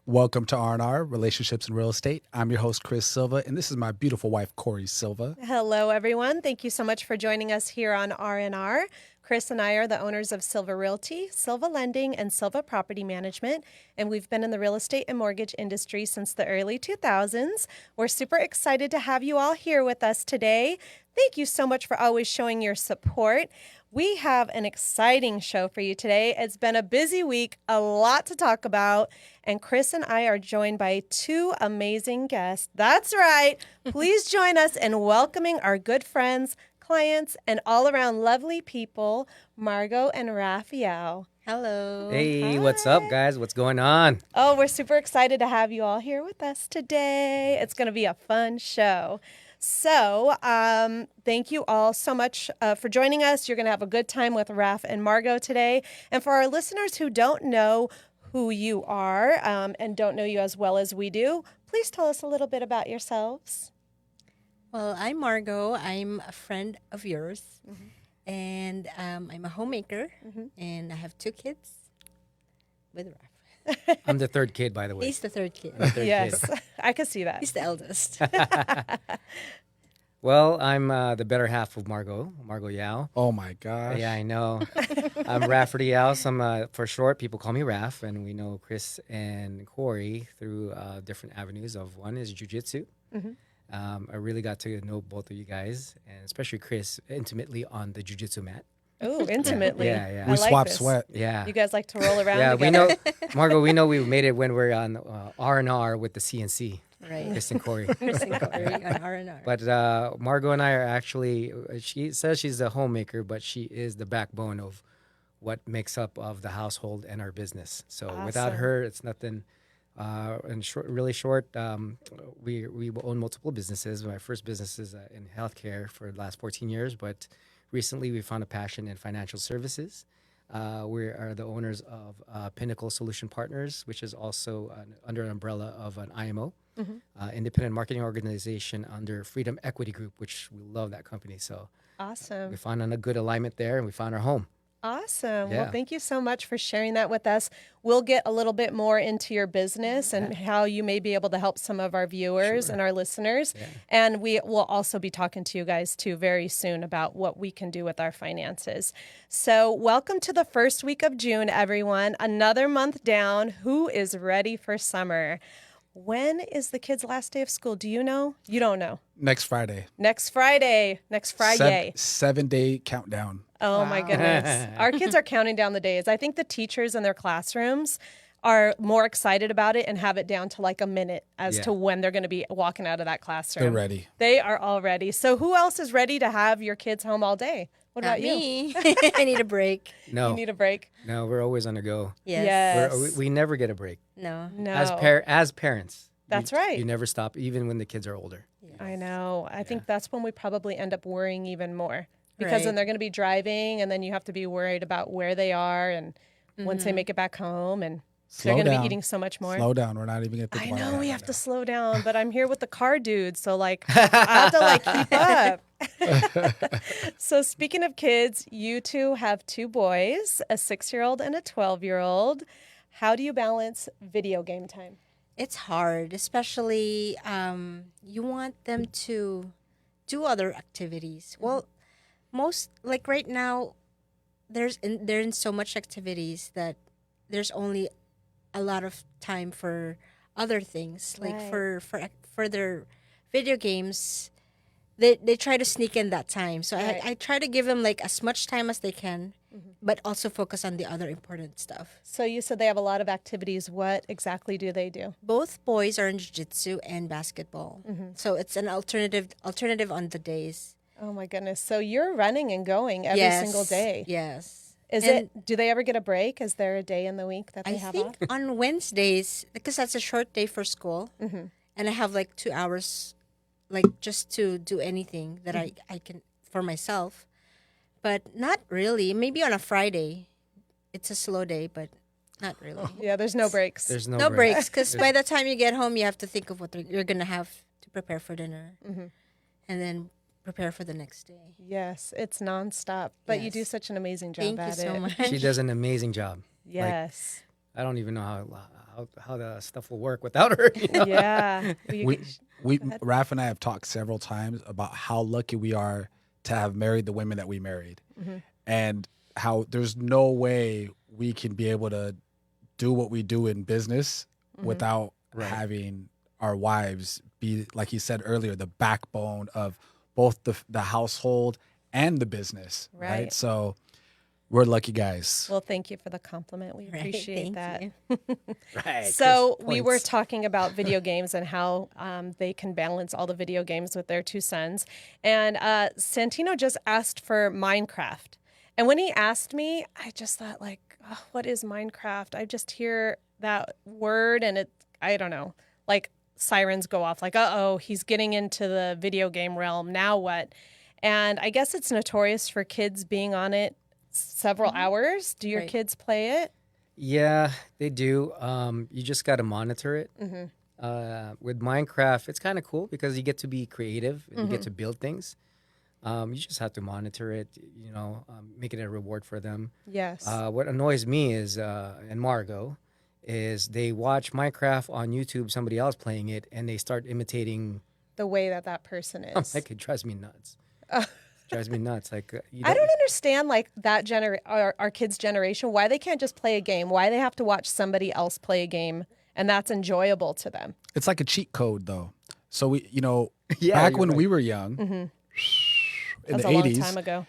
Welcome to R&R, Relationships in Real Estate. I'm your host, Chris Silva, and this is my beautiful wife, Cori Silva. Hello, everyone. Thank you so much for joining us here on R&R. Chris and I are the owners of Silva Realty, Silva Lending, and Silva Property Management, and we've been in the real estate and mortgage industry since the early 2000s. We're super excited to have you all here with us today. Thank you so much for always showing your support. We have an exciting show for you today. It's been a busy week, a lot to talk about, and Chris and I are joined by two amazing guests. That's right. Please join us in welcoming our good friends, clients, and all-around lovely people, Margaux and Raff Yao. Hello. Hey, Hi. what's up, guys? What's going on? Oh, we're super excited to have you all here with us today. It's going to be a fun show. So thank you all so much for joining us. You're going to have a good time with Raff and Margaux today. And for our listeners who don't know who you are and don't know you as well as we do, please tell us a little bit about yourselves. Well, I'm Margaux. I'm a friend of yours. And I'm a homemaker. And I have 2 kids with Raff. I'm the third kid, by the way. He's the third kid. I'm the third Yes, kid. I can see that. He's the eldest. Well, I'm the better half of Margaux Yao. Oh my gosh. Yeah, I know. I'm Rafferty Yao. For short, people call me Raff, and we know Chris and Cori through different avenues. One is jiu-jitsu. I really got to know both of you guys, and especially Chris, intimately on the jiu-jitsu mat. Oh, intimately. Yeah. We I like swap this. sweat. Yeah. You guys like to roll around Yeah, together. we know, Margaux, we know we made it when we're on R&R with the CNC, Right. Chris and Cori. Chris and Cori on R&R. But Margaux and I are actually, she says she's a homemaker, but she is the backbone of what makes up of the household and our business. So without Awesome. her, it's nothing. Really short, we own multiple businesses. My first business is in healthcare for the last 14 years, but recently we found a passion in financial services. We are the owners of Pinnacle Solution Partners, which is also under an umbrella of an IMO, independent marketing organization under Freedom Equity Group, which we love that company. So Awesome. we found a good alignment there, and we found our home. Awesome. Yeah. Well, thank you so much for sharing that with us. We'll get a little bit more into your business and how you may be able to help some of our viewers and our listeners. Yeah. And we will also be talking to you guys too very soon about what we can do with our finances. So welcome to the first week of June, everyone. Another month down. Who is ready for summer? When is the kids' last day of school? Do you know? You don't know. Next Friday. Next Friday. Next Friday. 7-day countdown. Oh, my goodness. Our kids are counting down the days. I think the teachers in their classrooms are more excited about it and have it down to like a minute as to when they're going to be walking out of that classroom. They're ready. They are all ready. So who else is ready to have your kids home all day? What Not about you? me. I need a break. No, You need a break? no, we're always on the go. Yes. Yes. We never get a break. No. No. As parents. That's you, right. You never stop, even when the kids are older. I know. I think that's when we probably end up worrying even more. Because then Right. they're going to be driving, and then you have to be worried about where they are and once they make it back home, and they're Slow going to down. be eating so much more. Slow down. We're not even going to I think about know that we right have to now. slow down, but I'm here with the car dude, so like I have to like keep up. So speaking of kids, you two have 2 boys, a 6-year-old and a 12-year-old. How do you balance video game time? It's hard, especially you want them to do other activities. Well, most like right now, they're in so much activities that there's only a lot of time for other things. Like Right. for their video games, they try to sneak in that time. So Right. I try to give them like as much time as they can, but also focus on the other important stuff. So you said they have a lot of activities. What exactly do they do? Both boys are in jiu-jitsu and basketball. So it's an alternative on the days. Oh my goodness. So you're running and going every single day. Yes. Is And it do they ever get a break? Is there a day in the week that they I have think off? on Wednesdays, because that's a short day for school, Mm-hmm. and I have like 2 hours, like just to do anything that I can for myself. But not really. Maybe on a Friday, it's a slow day, but not really. Yeah, there's no breaks. There's No breaks, because by the time you get home, you have to think of what you're gonna have to prepare for dinner, and then prepare for the next day. Yes, it's nonstop. But you do Yes. such an amazing job Thank you at so it. much. She does an amazing job. Yes. I don't even know how the stuff will work without her. You know? Yeah. We Raph and I have talked several times about how lucky we are to have married the women that we married, and how there's no way we can be able to do what we do in business without having our wives be, like you said earlier, the backbone of both the household and the business. Right. So we're lucky guys. Well, thank you for the compliment. We Right, appreciate thank that. you. Right. So Chris, we were points. talking about video games and how they can balance all the video games with their two sons. And Santino just asked for Minecraft. And when he asked me, I just thought like, oh, what is Minecraft? I just hear that word and I don't know, like sirens go off like, uh-oh, he's getting into the video game realm. Now what? And I guess it's notorious for kids being on it several hours. Do your Right. kids play it? Yeah, they do. You just got to monitor it. With Minecraft, it's kind of cool because you get to be creative and you get to build things. You just have to monitor it, make it a reward for them. Yes. What annoys me is, and Margot, is they watch Minecraft on YouTube, somebody else playing it, and they start imitating. The way that person I'm is. like, it drives me nuts. Drives me nuts. Like I don't understand like that our kids' generation, why they can't just play a game, why they have to watch somebody else play a game and that's enjoyable to them. It's like a cheat code, though. So we, Yeah, back you're when right. we were young, in That's the a long 80s, time ago.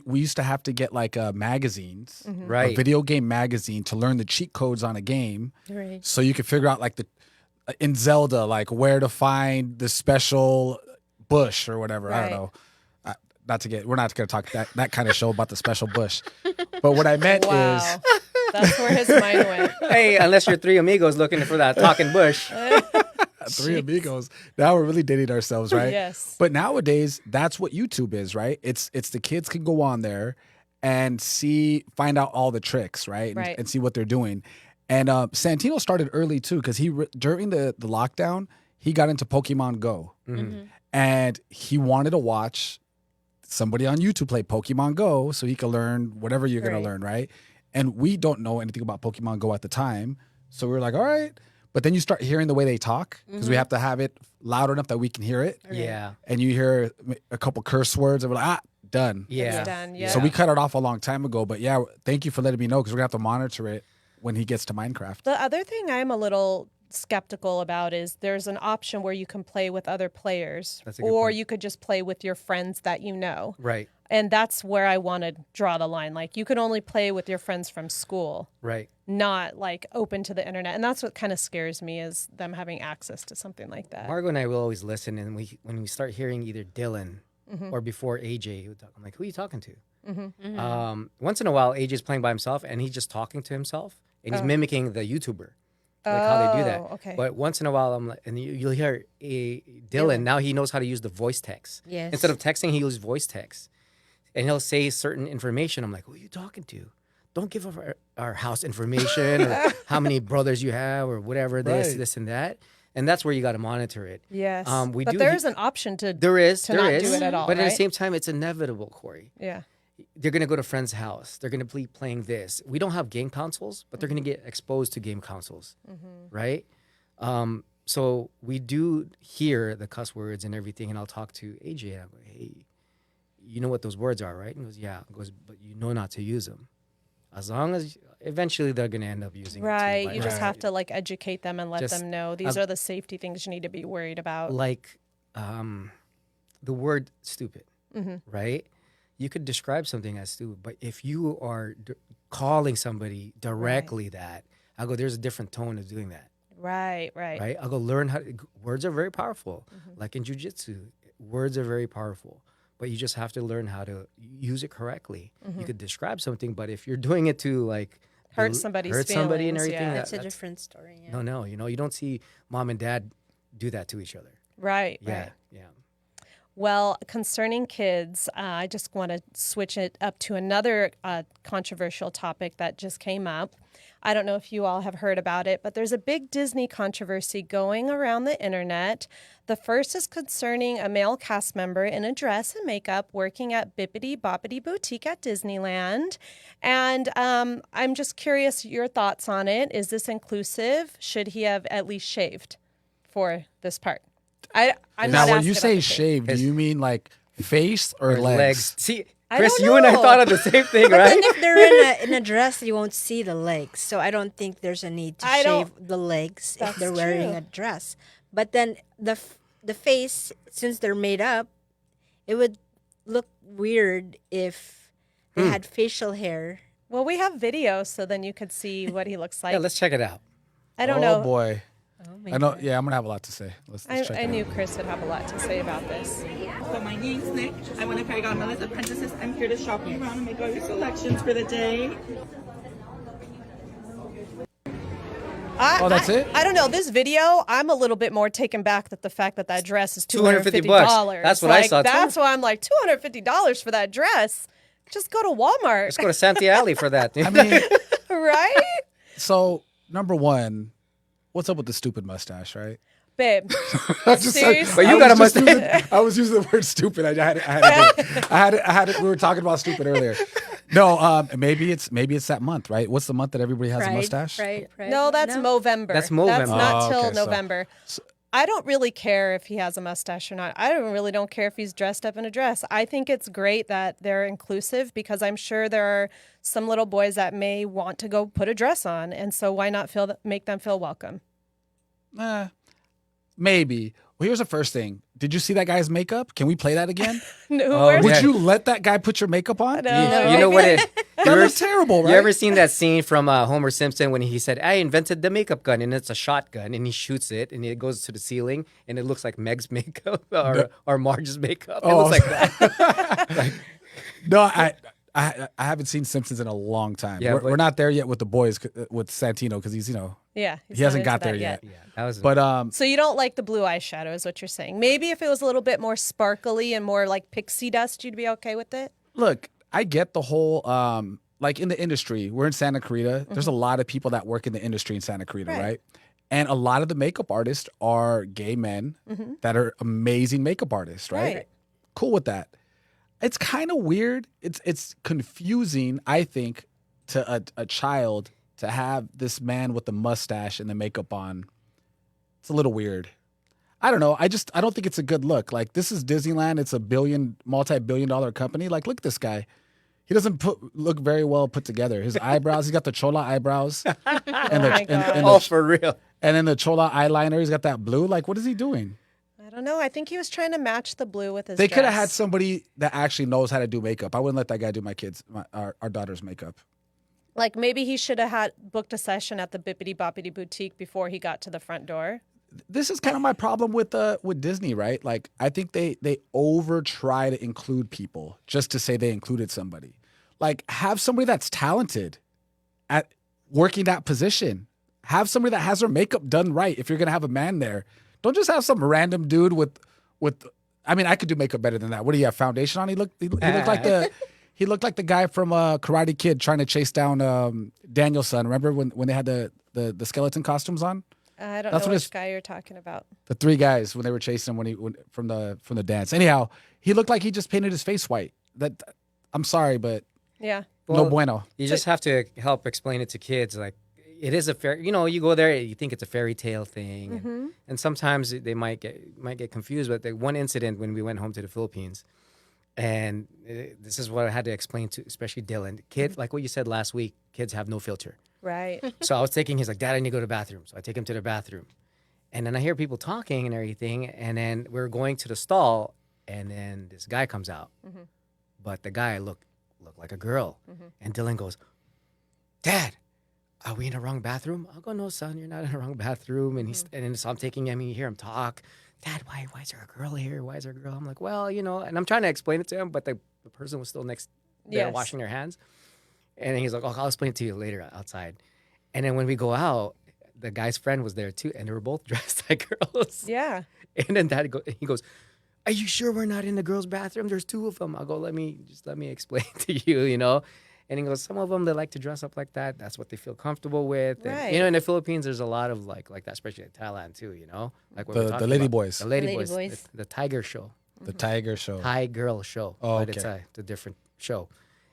we used to have to get like magazines, a Right. video game magazine, to learn the cheat codes on a game, Right. so you could figure out like in Zelda, like where to find the special bush or whatever. I Right. don't know. We're not going to talk that kind of show about the special bush. But what I meant Wow. is, That's where his mind went. Hey, unless you're three amigos looking for that talking bush. Three amigos. Now we're really dating ourselves, right? Yes. But nowadays, that's what YouTube is, right? It's the kids can go on there and find out all the tricks, right? Right. And see what they're doing. And Santino started early too, because during the lockdown, he got into Pokemon Go, and he wanted to watch somebody on YouTube play Pokemon Go so he could learn whatever you're going Right. to learn, right? And we don't know anything about Pokemon Go at the time. So we were like, all right. But then you start hearing the way they talk, because we have to have it loud enough that we can hear it. Yeah. And you hear a couple curse words and we're like, done. Yeah. It's done, yeah. So we cut it off a long time ago. But yeah, thank you for letting me know, because we're going to have to monitor it when he gets to Minecraft. The other thing I'm a little skeptical about is there's an option where you can play with other players, That's a good or point. you could just play with your friends that you know. Right. And that's where I want to draw the line. Like you can only play with your friends from school, Right. not like open to the internet. And that's what kind of scares me, is them having access to something like that. Margot and I will always listen, and when we start hearing either Dylan or before AJ, he would talk, I'm like, who are you talking to? Once in a while, AJ's playing by himself, and he's just talking to himself, and he's mimicking the YouTuber, like how they do that. Okay. But once in a while, I'm like, and you'll hear Dylan. Now he knows how to use the voice text. Yes. Instead of texting, he uses voice text, and he'll say certain information. I'm like, who are you talking to? Don't give up our house information or how many brothers you have or whatever, Right. this and that. And that's where you got to monitor it. Yes. We but do. there is an option to There is. to there not is. do it at all, But at right? the same time, it's inevitable, Cori. Yeah. They're going to go to friend's house. They're going to be playing this. We don't have game consoles, but they're going to get exposed to game consoles, right? So we do hear the cuss words and everything, and I'll talk to AJ, and I go, hey, you know what those words are, right? And he goes, yeah. He goes, but you know not to use them. As long as eventually they're going to end up using Right. it too. You just have to like educate them and let Just- them know these are the safety things you need to be worried about. Like the word stupid, right? You could describe something as stupid, but if you are calling somebody directly that, I go, there's a different tone of doing that, Right. right? I'll go learn words are very powerful. Like in jujitsu, words are very powerful, but you just have to learn how to use it correctly. You could describe something, but if you're doing it to like Hurt somebody's hurt somebody and feelings, everything, yeah. That's a different story. Yeah. no, you don't see mom and dad do that to each other. Right. Yeah, Right. yeah. Well, concerning kids, I just want to switch it up to another controversial topic that just came up. I don't know if you all have heard about it, but there's a big Disney controversy going around the internet. The first is concerning a male cast member in a dress and makeup working at Bippity Boppity Boutique at Disneyland. And I'm just curious your thoughts on it. Is this inclusive? Should he have at least shaved for this part? I'm Now, not when asking you about say the shape. shave, do you mean like face or legs? See, I Chris, don't you and I know. thought of the same thing, But then right? if they're in a dress, you won't see the legs. So I don't think there's a need to I don't- shave the legs if That's they're wearing true. a dress. But then the face, since they're made up, it would look weird if they had facial hair. Well, we have videos, so then you could see what he looks like. Yeah, let's check it out. I don't Oh know. boy. Oh my I know. God. Yeah, I'm gonna have a lot to say. Let's check I it knew out. Chris would have a lot to say about this. So my name's Nick. I'm one of Fairy Godmother's apprentices. I'm here to shop you around and make all your selections for the day. Oh, that's it? I don't know. This video, I'm a little bit more taken back that the fact that that dress is $250. $250. That's what I saw, too. That's why I'm like, $250 for that dress. Just go to Walmart, Let's go to Santee Alley for that. I mean, right? so number one, what's up with the stupid mustache, right? Babe, I just said- seriously. But you I got a was just mustache. using- I was using the word stupid. I had it. We were talking about stupid earlier. No, maybe it's that month, right? What's the month that everybody has a mustache? Pride. No, that's Movember. That's That's Movember. not Oh, till okay, so- November. I don't really care if he has a mustache or not. I don't care if he's dressed up in a dress. I think it's great that they're inclusive because I'm sure there are some little boys that may want to go put a dress on, and so why not make them feel welcome? Maybe. Well, here's the first thing. Did you see that guy's makeup? Can we play that again? No, Oh, where's- Would yeah. you let that guy put your makeup on? No. You know what it? That was terrible, right? You ever seen that scene from Homer Simpson when he said, "I invented the makeup gun," and it's a shotgun, and he shoots it, and it goes to the ceiling, and it looks like Meg's makeup or Marge's makeup. It Oh. looks like that. No, I haven't seen Simpsons in a long time. Yeah, we're but- not there yet with the boys with Santino because he's Yeah, he's he hasn't not got into there that yet. Yeah, that was. But So you don't like the blue eyeshadow, is what you're saying? Maybe if it was a little bit more sparkly and more like pixie dust, you'd be okay with it. look, I get the whole like in the industry. We're in Santa Clarita. There's a lot of people that work in the industry in Santa Clarita, Right. right? And a lot of the makeup artists are gay men that are amazing makeup artists, right? Right. Cool with that. It's kind of weird. It's confusing, I think, to a child to have this man with the mustache and the makeup on. It's a little weird. I don't know. I don't think it's a good look. Like, this is Disneyland. It's a multi-billion-dollar company. Like, look at this guy. He doesn't look very well put together. His eyebrows, he's got the chola eyebrows. And my God. oh, for real. and then the chola eyeliner, he's got that blue. Like, what is he doing? I don't know. I think he was trying to match the blue with his They could have had dress. somebody that actually knows how to do makeup. I wouldn't let that guy do our daughter's makeup. Like maybe he should have had booked a session at the Bippity Boppity Boutique before he got to the front door. This is kind of my problem with Disney, right? Like, I think they over try to include people just to say they included somebody. Like, have somebody that's talented at working that position. Have somebody that has their makeup done right. If you're gonna have a man there, don't just have some random dude with. I mean, I could do makeup better than that. What do you have? Foundation on? He looked like the. He looked like the guy from Karate Kid trying to chase down Daniel's son. Remember when they had the skeleton costumes on? I don't That's know what which his- guy you're talking about. The three guys when they were chasing him from the dance. Anyhow, he looked like he just painted his face white. I'm sorry, but Yeah. no Well, bueno. You just have to help explain it to kids. Like, it is a fair, you go there, you think it's a fairy tale thing. And sometimes they might get confused. But the one incident when we went home to the Philippines, and this is what I had to explain to, especially Dylan. Kids, like what you said last week, kids have no filter. Right. So I was he's like, "Dad, I need to go to the bathroom." So I take him to the bathroom. And then I hear people talking and everything. And then we're going to the stall. And then this guy comes out. But the guy looked like a girl. And Dylan goes, "Dad, are we in the wrong bathroom?" I'll go, "No, son, you're not in the wrong bathroom." And and then so I'm taking him, and you hear him talk. "Dad, why is there a girl here? Why is there a girl?" I'm like, "Well, and I'm trying to explain it to him, but the person was still next there Yes. washing their hands. And he's like, "Oh, I'll explain it to you later outside." And then when we go out, the guy's friend was there too, and they were both dressed like girls. Yeah. And then he goes, "Are you sure we're not in the girls' bathroom? There's two of them." I'll go, let me explain to you, And he goes, some of them, they like to dress up like that. That's what they feel comfortable with. And, Right. in the Philippines, there's a lot of like that, especially in Thailand too, like what we're The talking Lady about. Boys. The Lady Lady Boys. Boys. The Tiger Show. The Tiger Show. Thai Girl Show. Oh, But okay. it's a different show.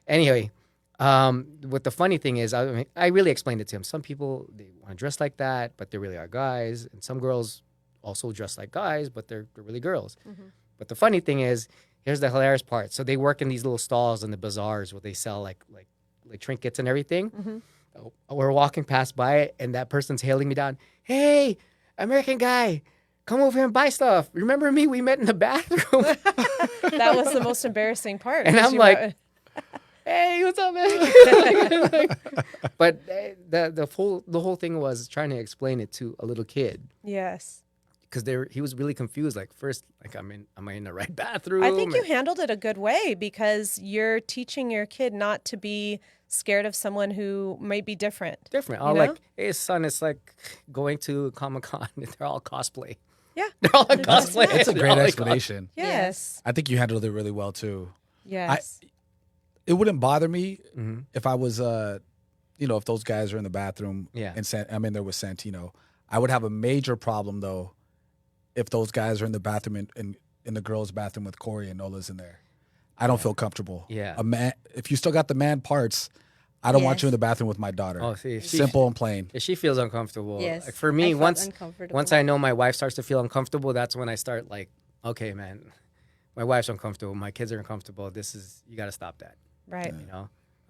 Anyway, what the funny thing is, I really explained it to him. Some people, they want to dress like that, but they really are guys. And some girls also dress like guys, but they're really girls. But the funny thing is, here's the hilarious part. So they work in these little stalls in the bazaars where they sell like trinkets and everything. We're walking past by it, and that person's hailing me down. Hey, American guy, come over here and buy stuff. Remember me? We met in the bathroom. That was the most embarrassing part. And 'cause I'm you like, were- hey, what's up, man? But the whole thing was trying to explain it to a little kid. yes. Because he was really confused. Like first, like am I in the right bathroom? I think you handled it a good way because you're teaching your kid not to be scared of someone who might be different. different. you I'm know? like, hey son, it's like going to Comic-Con. They're all cosplay. Yeah. They're all in cosplay. That's a They're great all in explanation. Yes. I think you handled it really well too. Yes. It wouldn't bother me Mhm. if I was, if those guys are in the bathroom. Yeah. And I'm in there with Santino. I would have a major problem though if those guys are in the bathroom in the girls' bathroom with Cori and Nola's in there. I don't feel comfortable. Yeah. A man, if you still got the man parts, I don't want Yes. you in the bathroom with my daughter. Oh, see, Simple and plain. If she feels uncomfortable, Yes. like for me, I felt once uncomfortable. I know my wife starts to feel uncomfortable, that's when I start like, okay, man, my wife's uncomfortable, my kids are uncomfortable. You got to stop that. Right.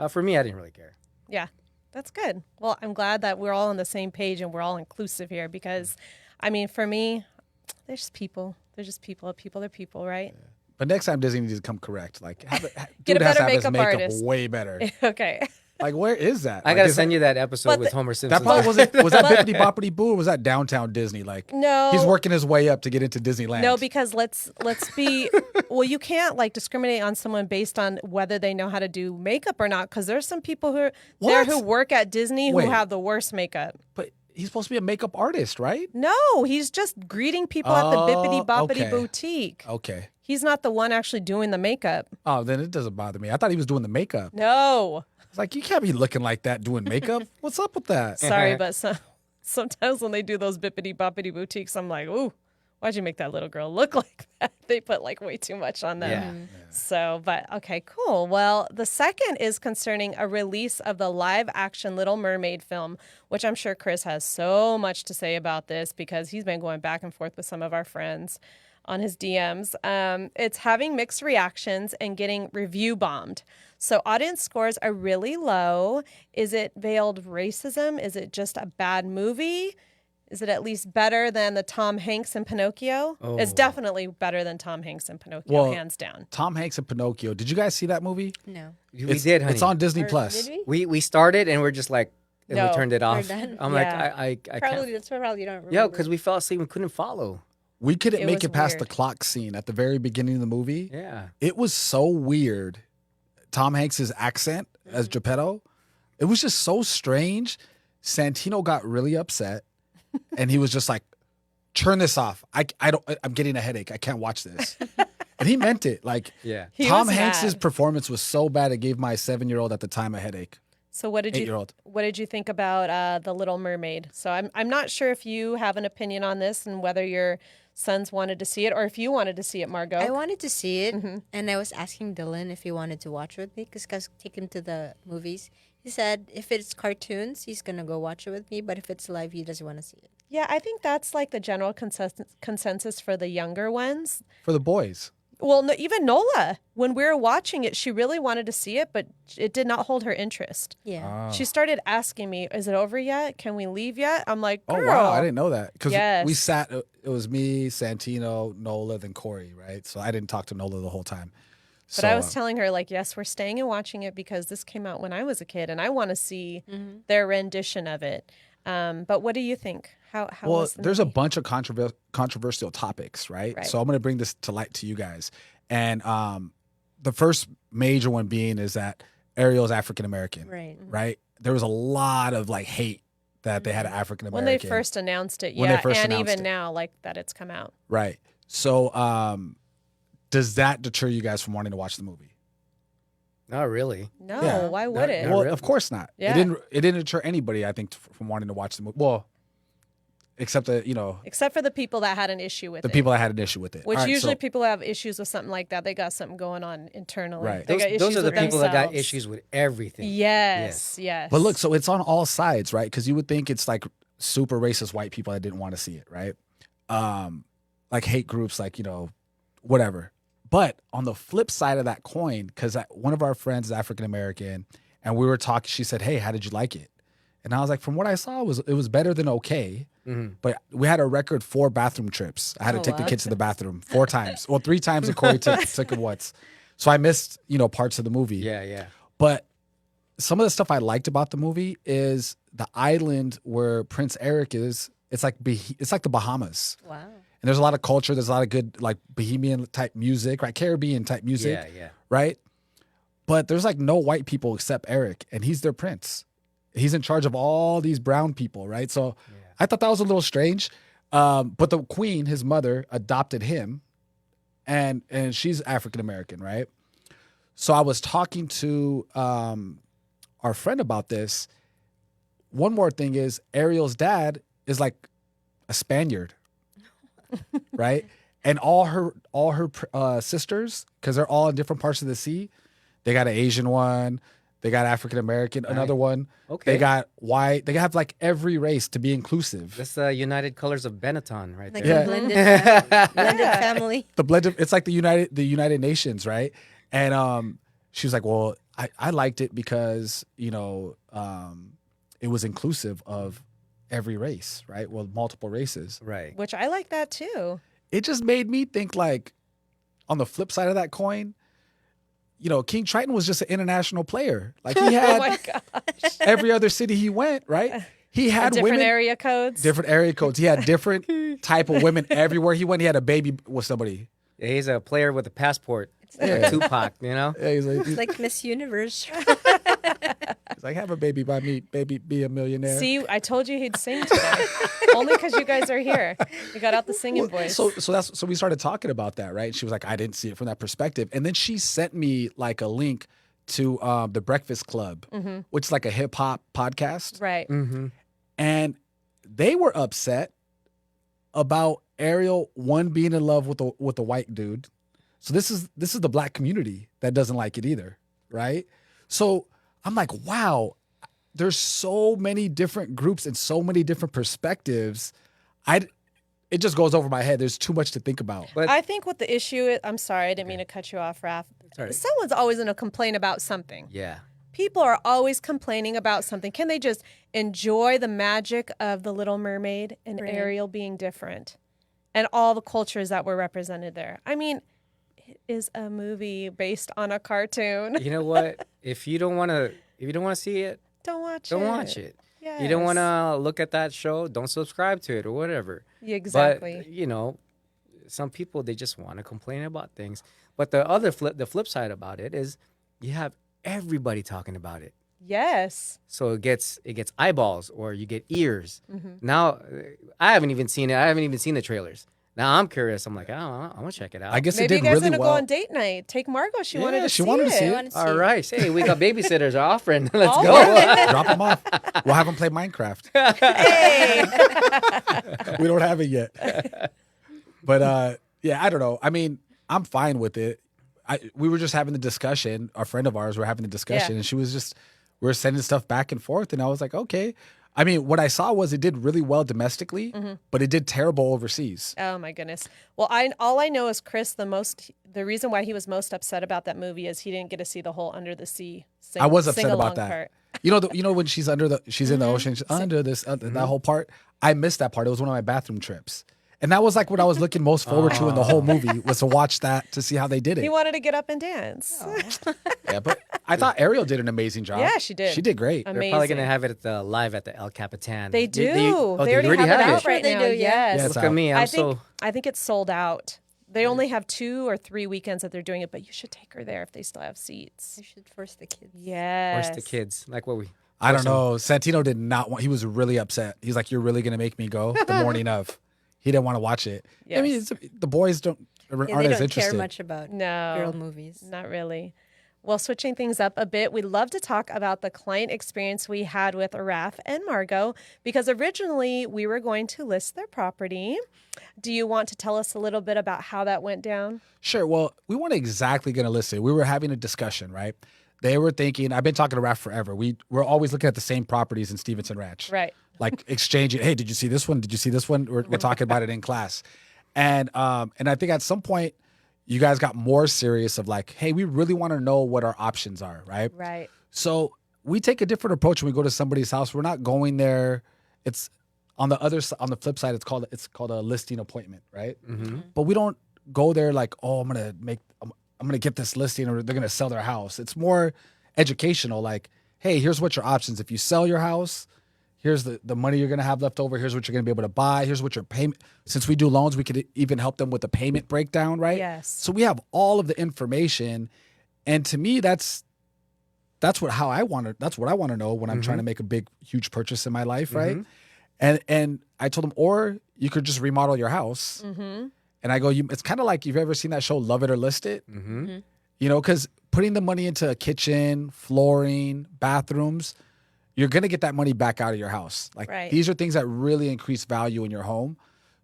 For me, I didn't really care. Yeah. That's good. Well, I'm glad that we're all on the same page and we're all inclusive here because, I mean, for me, they're just people. They're just people. People are people, right? But next time Disney needs to come correct. Like, Get a dude has to better have his makeup makeup artist. way better. Okay. Like, where is that? I Like, got to is send that, you that episode But with the- Homer Simpson. That probably was that Bippity Boppity Boo or was that Downtown Disney? Like, No. he's working his way up to get into Disneyland. No, because let's be well, you can't like discriminate on someone based on whether they know how to do makeup or not because there's some people who are there What? who work at Disney Wait. who have the worst makeup. But he's supposed to be a makeup artist, right? No, he's just greeting people at the Bippity Boppity okay. Boutique. Okay. He's not the one actually doing the makeup. Oh, then it doesn't bother me. I thought he was doing the makeup. No. It's like, you can't be looking like that doing makeup. What's up with that? Sorry, but sometimes when they do those Bippity Boppity Boutiques, I'm like, ooh, why'd you make that little girl look like that? They put like way too much on them. Yeah. So, but okay, cool. Well, the second is concerning a release of the live action Little Mermaid film, which I'm sure Chris has so much to say about this because he's been going back and forth with some of our friends on his DMs. It's having mixed reactions and getting review bombed. So audience scores are really low. Is it veiled racism? Is it just a bad movie? Is it at least better than the Tom Hanks and Pinocchio? It's definitely better than Tom Hanks and Pinocchio, Well, hands down. Tom Hanks and Pinocchio. Did you guys see that movie? No. We did, honey. It's on Disney Or Plus. did we? We started and we're just like, and No, we turned it off. done. I'm Yeah. like, I Probably can't. that's probably you don't remember. Yeah, because we fell asleep and couldn't follow. We couldn't It make was it past weird. the clock scene at the very beginning of the movie. Yeah. It was so weird. Tom Hanks's accent as Geppetto, it was just so strange. Santino got really upset, and he was just like, "Turn this off. I'm getting a headache. I can't watch this." And he meant it. Like, Yeah. He Tom was Hanks's mad. performance was so bad it gave my 7-year-old at the time a headache. So what did you 8-year-old. what did you think about the Little Mermaid? So I'm not sure if you have an opinion on this and whether your sons wanted to see it or if you wanted to see it, Margot. I wanted to see it, and I was asking Dylan if he wanted to watch with me because guys take him to the movies. He said if it's cartoons, he's gonna go watch it with me, but if it's live, he doesn't want to see it. Yeah, I think that's like the general consensus for the younger ones. For the boys. Well, no, even Nola, when we were watching it, she really wanted to see it, but it did not hold her interest. Yeah. She started asking me, "Is it over yet? Can we leave yet?" I'm like, Oh, "Girl." wow. I didn't know that. Because Yes. we sat, it was me, Santino, Nola, then Cori, right? So I didn't talk to Nola the whole time. But I was telling her, like, yes, we're staying and watching it because this came out when I was a kid, and I want to see their rendition of it. But what do you think? How well, was the there's a movie? bunch of controversial topics, right? Right. So I'm going to bring this to light to you guys. And the first major one being is that Ariel's African American, Right. right? There was a lot of like hate that they had an African When they American. first announced it, When they yeah, first and announced even it. now, like that it's come out. Right. So does that deter you guys from wanting to watch the movie? Not really. No, Yeah. why would it? Not Well, really. of course not. Yeah. It didn't deter anybody, I think, from wanting to watch the movie. Well, except that, Except for the people that had an issue with the it. people that had an issue with it. Which All right, usually so- people have issues with something like that. They got something going on internally. Right. They got Those issues are the with people that got themselves. issues with everything. Yes, yes. But look, so it's on all sides, right? Because you would think it's like super racist white people that didn't want to see it, right? Like hate groups, like, whatever. But on the flip side of that coin, because one of our friends is African American, and we were talking, she said, "Hey, how did you like it?" And I was like, "From what I saw, it was better than okay." But we had a record 4 bathroom trips. I had to take the kids to the bathroom 4 times. Well, 3 times, and Cori took them once. So I missed, parts of the movie. Yeah. But some of the stuff I liked about the movie is the island where Prince Eric is. It's like the Bahamas. Wow. And there's a lot of culture. There's a lot of good, like, Bohemian type music, right? Caribbean type music. Yeah. Right? But there's like no white people except Eric, and he's their prince. He's in charge of all these brown people, right? So I thought that was a little strange. But the queen, his mother, adopted him, and she's African American, right? So I was talking to our friend about this. One more thing is Ariel's dad is like a Spaniard, right? And all her sisters, because they're all in different parts of the sea, they got an Asian one, they got African American, another one. Okay. They got white. They have like every race to be inclusive. That's the United Colors of Benetton right Like there. a blended family. The blend of, it's like the United Nations, right? And she was like, "Well, I liked it because it was inclusive of every race, right? Well, multiple races. Right. Which I like that too. It just made me think, like, on the flip side of that coin, King Triton was just an international player. Like, he Oh had my gosh. every other city he went, right? He had Different women, area codes. different area codes. He had different type of women everywhere he went. He had a baby with somebody. Yeah, he's a player with a passport. Yeah. Like Tupac, Yeah, he's like, It's like Miss Universe. he's like, have a baby by me, baby, be a millionaire. See, I told you he'd sing today. Only because you guys are here. You got out the singing voice. So we started talking about that, right? She was like, I didn't see it from that perspective. And then she sent me like a link to the Breakfast Club, which is like a hip hop podcast. Right. And they were upset about Ariel being in love with a white dude. So this is the black community that doesn't like it either, right? So I'm like, wow, there's so many different groups and so many different perspectives. It just goes over my head. There's too much to think about. But I think what the issue is, I'm sorry, I didn't mean to cut you off, Raff. all right. Someone's always going to complain about something. yeah. People are always complaining about something. Can they just enjoy the magic of The Little Mermaid and Right. Ariel being different and all the cultures that were represented there? I mean, it is a movie based on a cartoon. You know what? If you don't want to see it, Don't watch it. don't watch it. Yes. You don't want to look at that show, don't subscribe to it or whatever. Yeah, exactly. But, some people, they just want to complain about things. But the flip side about it is you have everybody talking about it. Yes. So it gets eyeballs or you get ears. Now, I haven't even seen it. I haven't even seen the trailers. Now I'm curious. I'm like, I want to check it out. I guess Maybe it you did guys really gonna well. go on date night. Take Margaux. She Yeah, wanted to she see wanted to it. see it. I want to see All it. right. Hey, we got babysitters offering. Let's Oh, go. Drop them off. We'll have them play Minecraft. Hey. We don't have it yet. But yeah, I don't know. I mean, I'm fine with it. We were just having the discussion. A friend of ours were having the discussion, Yeah. and she was just, we were sending stuff back and forth, and I was like, okay. I mean, what I saw was it did really well domestically, but it did terrible overseas. Oh my goodness. Well, all I know is Chris. The reaon why he was most upset about that movie is he didn't get to see the whole under the sea. I was upset sing-along about that. Part. You know when she's in the ocean, she's under this that whole part. I missed that part. It was one of my bathroom trips. And that was like what I was looking most forward to in the whole movie, was to watch that, to see how they did it. He wanted to get up and dance. Yeah, but I thought Ariel did an amazing job. Yeah, she did. She did great. Amazing. They're probably gonna have it live at the El Capitan. They do. They already have it out it. right They now. do, yeah. Yes. Yeah, it's Look at out. me. I think it's sold out. They only have 2 or 3 weekends that they're doing it, but you should take her there if they still have seats. You should force the kids. Yes. Force the kids. Like what we. I don't know. Santino did not want. He was really upset. He's like, "You're really gonna make me go the morning of." He didn't want to watch it. I mean, Yes. the boys aren't Yeah, they as don't interested. care much about No. girl movies. Not really. Well, switching things up a bit, we'd love to talk about the client experience we had with Raff and Margaux, because originally we were going to list their property. Do you want to tell us a little bit about how that went down? Sure. Well, we weren't exactly going to list it. We were having a discussion, right? They were thinking, I've been talking to Raff forever. We're always looking at the same properties in Stevenson Ranch. Right. Like exchanging, hey, did you see this one? Did you see this one? We're talking about it in class. And I think at some point, you guys got more serious of like, hey, we really want to know what our options are, right? Right. So we take a different approach when we go to somebody's house. We're not going there. It's on the flip side, it's called a listing appointment, right? Mm-hmm. But we don't go there like, oh, I'm gonna get this listing or they're gonna sell their house. It's more educational, like, hey, here's what your options. If you sell your house, here's the money you're gonna have left over. Here's what you're gonna be able to buy. Here's what your payment. Since we do loans, we could even help them with the payment breakdown, right? Yes. So we have all of the information, and to me, that's what I want to know when I'm trying to make a big, huge purchase in my life, right? And I told them, or you could just remodel your house. Mm-hmm. And I go, it's kind of like, you've ever seen that show, Love It or List It? Mm-hmm. You know, because putting the money into a kitchen, flooring, bathrooms, you're going to get that money back out of your house. Like Right. These are things that really increase value in your home.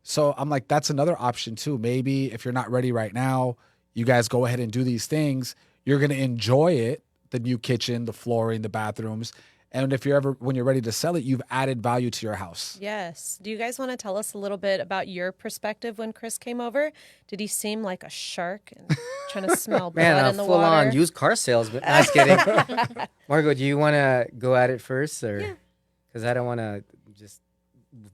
So I'm like, that's another option too. Maybe if you're not ready right now, you guys go ahead and do these things. You're going to enjoy it, the new kitchen, the flooring, the bathrooms. And if when you're ready to sell it, you've added value to your house. Yes. Do you guys want to tell us a little bit about your perspective when Chris came over? Did he seem like a shark and trying to smell blood Man, in the full water? on used car salesman. No, I was kidding. Margaux, do you want to go at it first, or because I don't want to just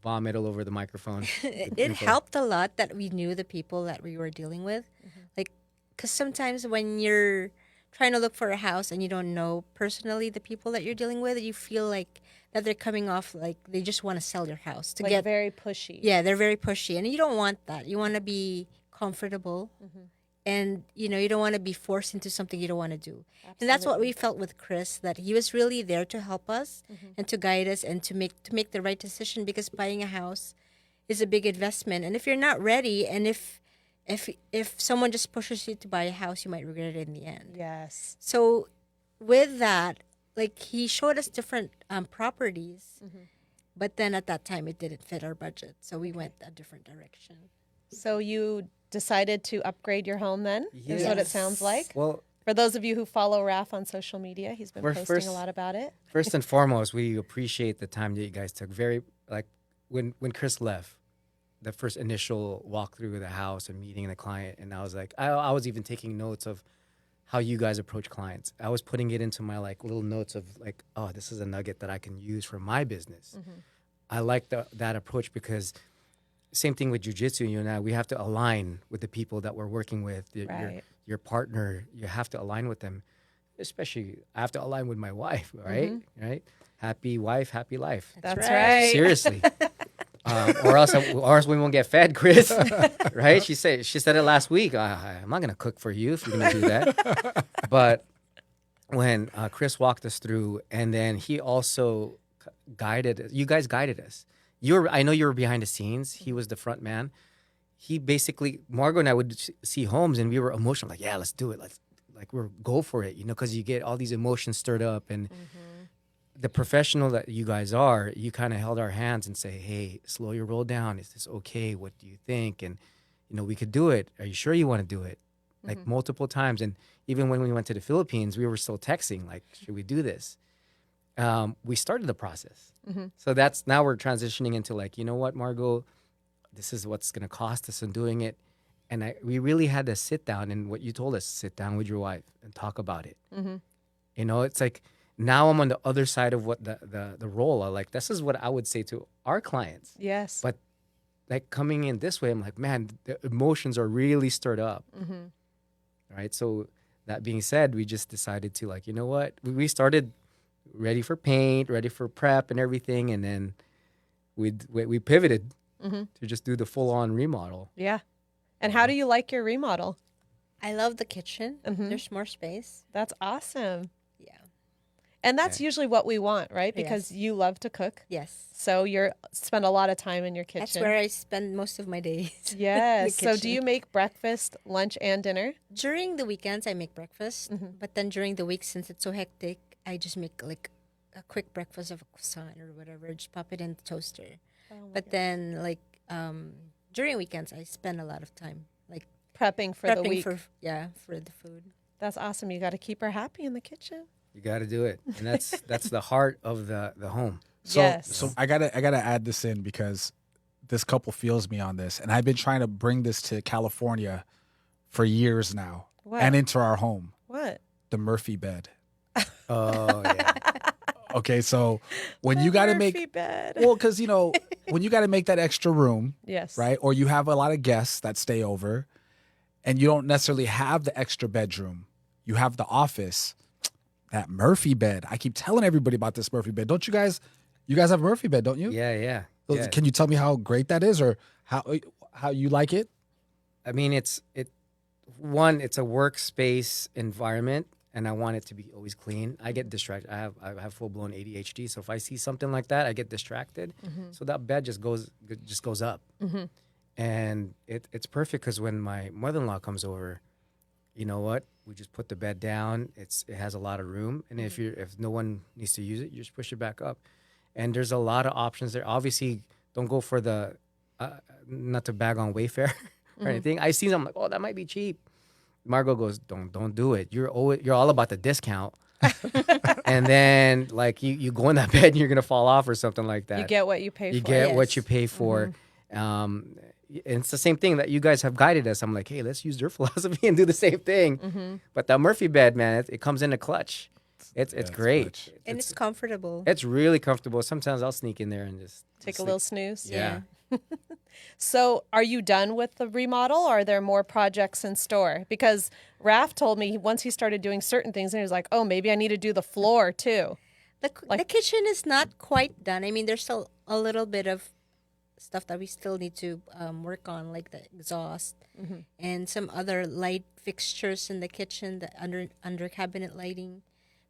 vomit all over the microphone? It helped a lot that we knew the people that we were dealing with. Like, because sometimes when you're trying to look for a house and you don't know personally the people that you're dealing with, you feel like that they're coming off like they just want to sell your house to like get very pushy. Yeah, they're very pushy, and you don't want that. You want to be comfortable, and you don't want to be forced into something you don't want to do. And that's what we felt with Chris, that he was really there to help us and to guide us and to make the right decision, because buying a house is a big investment, and if you're not ready, and if someone just pushes you to buy a house, you might regret it in the end. Yes. So with that, like, he showed us different properties, but then at that time it didn't fit our budget, so we went a different direction. So you decided to upgrade your home then? Is what it Yes. sounds like. Well, For those of you who follow Raff on social media, he's been We're posting first- a lot about it. first and foremost, we appreciate the time that you guys took. Very, like, when Chris left, the first initial walk through the house and meeting the client, and I was like, I was even taking notes of how you guys approach clients. I was putting it into my like little notes of like, oh, this is a nugget that I can use for my business. I like that approach, because same thing with jiu-jitsu. You and I, we have to align with the people that we're working with. Right. Your partner, you have to align with them. Especially, I have to align with my wife, right? Right? Happy wife, happy life. That's right. Seriously. Or else we won't get fed, Chris. Right? She said it last week. I'm not gonna cook for you if you're gonna do that. But when Chris walked us through, and then he also you guys guided us. I know you were behind the scenes. He was the front man. He basically, Margaux and I would see homes, and we were emotional, like, yeah, let's do it. We're go for it, because you get all these emotions stirred up, and the professional that you guys are, you kind of held our hands and say, hey, slow your roll down. Is this okay? What do you think? And, we could do it. Are you sure you want to do it? Like multiple times. And even when we went to the Philippines, we were still texting, like, should we do this? We started the process. So now we're transitioning into like, you know what, Margaux, this is what's going to cost us in doing it. And we really had to sit down, and what you told us, sit down with your wife and talk about it. It's like, now I'm on the other side of what the role. Like, this is what I would say to our clients. Yes. But like coming in this way, I'm like, man, the emotions are really stirred up. Right. So that being said, we just decided to, like, you know what? We started ready for paint, ready for prep and everything. And then we pivoted to just do the full on remodel. Yeah. And how do you like your remodel? I love the kitchen. There's more space. That's awesome. Yeah. And that's usually what we want, right? Because Yes. you love to cook. Yes. So you're spend a lot of time in your kitchen. That's where I spend most of my days. Yes. the So do kitchen. you make breakfast, lunch, and dinner? During the weekends, I make breakfast. But then during the week, since it's so hectic, I just make like a quick breakfast of a croissant or whatever. Just pop it in the toaster. But then, like, during weekends, I spend a lot of time like Prepping for the prepping week. for the food. That's awesome. You got to keep her happy in the kitchen. You got to do it, and that's the heart of the home. So, Yes. so I gotta add this in because this couple feels me on this, and I've been trying to bring this to California for years now, What? and into our home, What? the Murphy bed. Oh yeah. Okay, so when you got to Murphy make bed. well, because when you got to make that extra room, Yes. right, or you have a lot of guests that stay over, and you don't necessarily have the extra bedroom, you have the office. That Murphy bed. I keep telling everybody about this Murphy bed. Don't you guys? You guys have a Murphy bed, don't you? Yeah. Can you tell me how great that is, or how you like it? I mean, it's a workspace environment, and I want it to be always clean. I get distracted. I have full blown ADHD, so if I see something like that, I get distracted. So that bed just goes up, and it's perfect because when my mother-in-law comes over, you know what? We just put the bed down. It has a lot of room, and if no one needs to use it, you just push it back up. And there's a lot of options there. Obviously, don't go for the not to bag on Wayfair or anything. I see them, I'm like, oh, that might be cheap. Margot goes, don't do it. You're all about the discount. And then like you go in that bed and you're gonna fall off or something like that. You get what you pay for. You get what Yes. you pay for. And it's the same thing that you guys have guided us. I'm like, hey, let's use their philosophy and do the same thing. But that Murphy bed, man, it comes in a clutch. It's great. clutch. And it's comfortable. It's really comfortable. Sometimes I'll sneak in there and just Take a sleep. little snooze. Yeah. So are you done with the remodel, or are there more projects in store? Because Raff told me once he started doing certain things and he was like, oh, maybe I need to do the floor too. The kitchen is not quite done. I mean, there's still a little bit of stuff that we still need to work on, like the exhaust and some other light fixtures in the kitchen, the under cabinet lighting.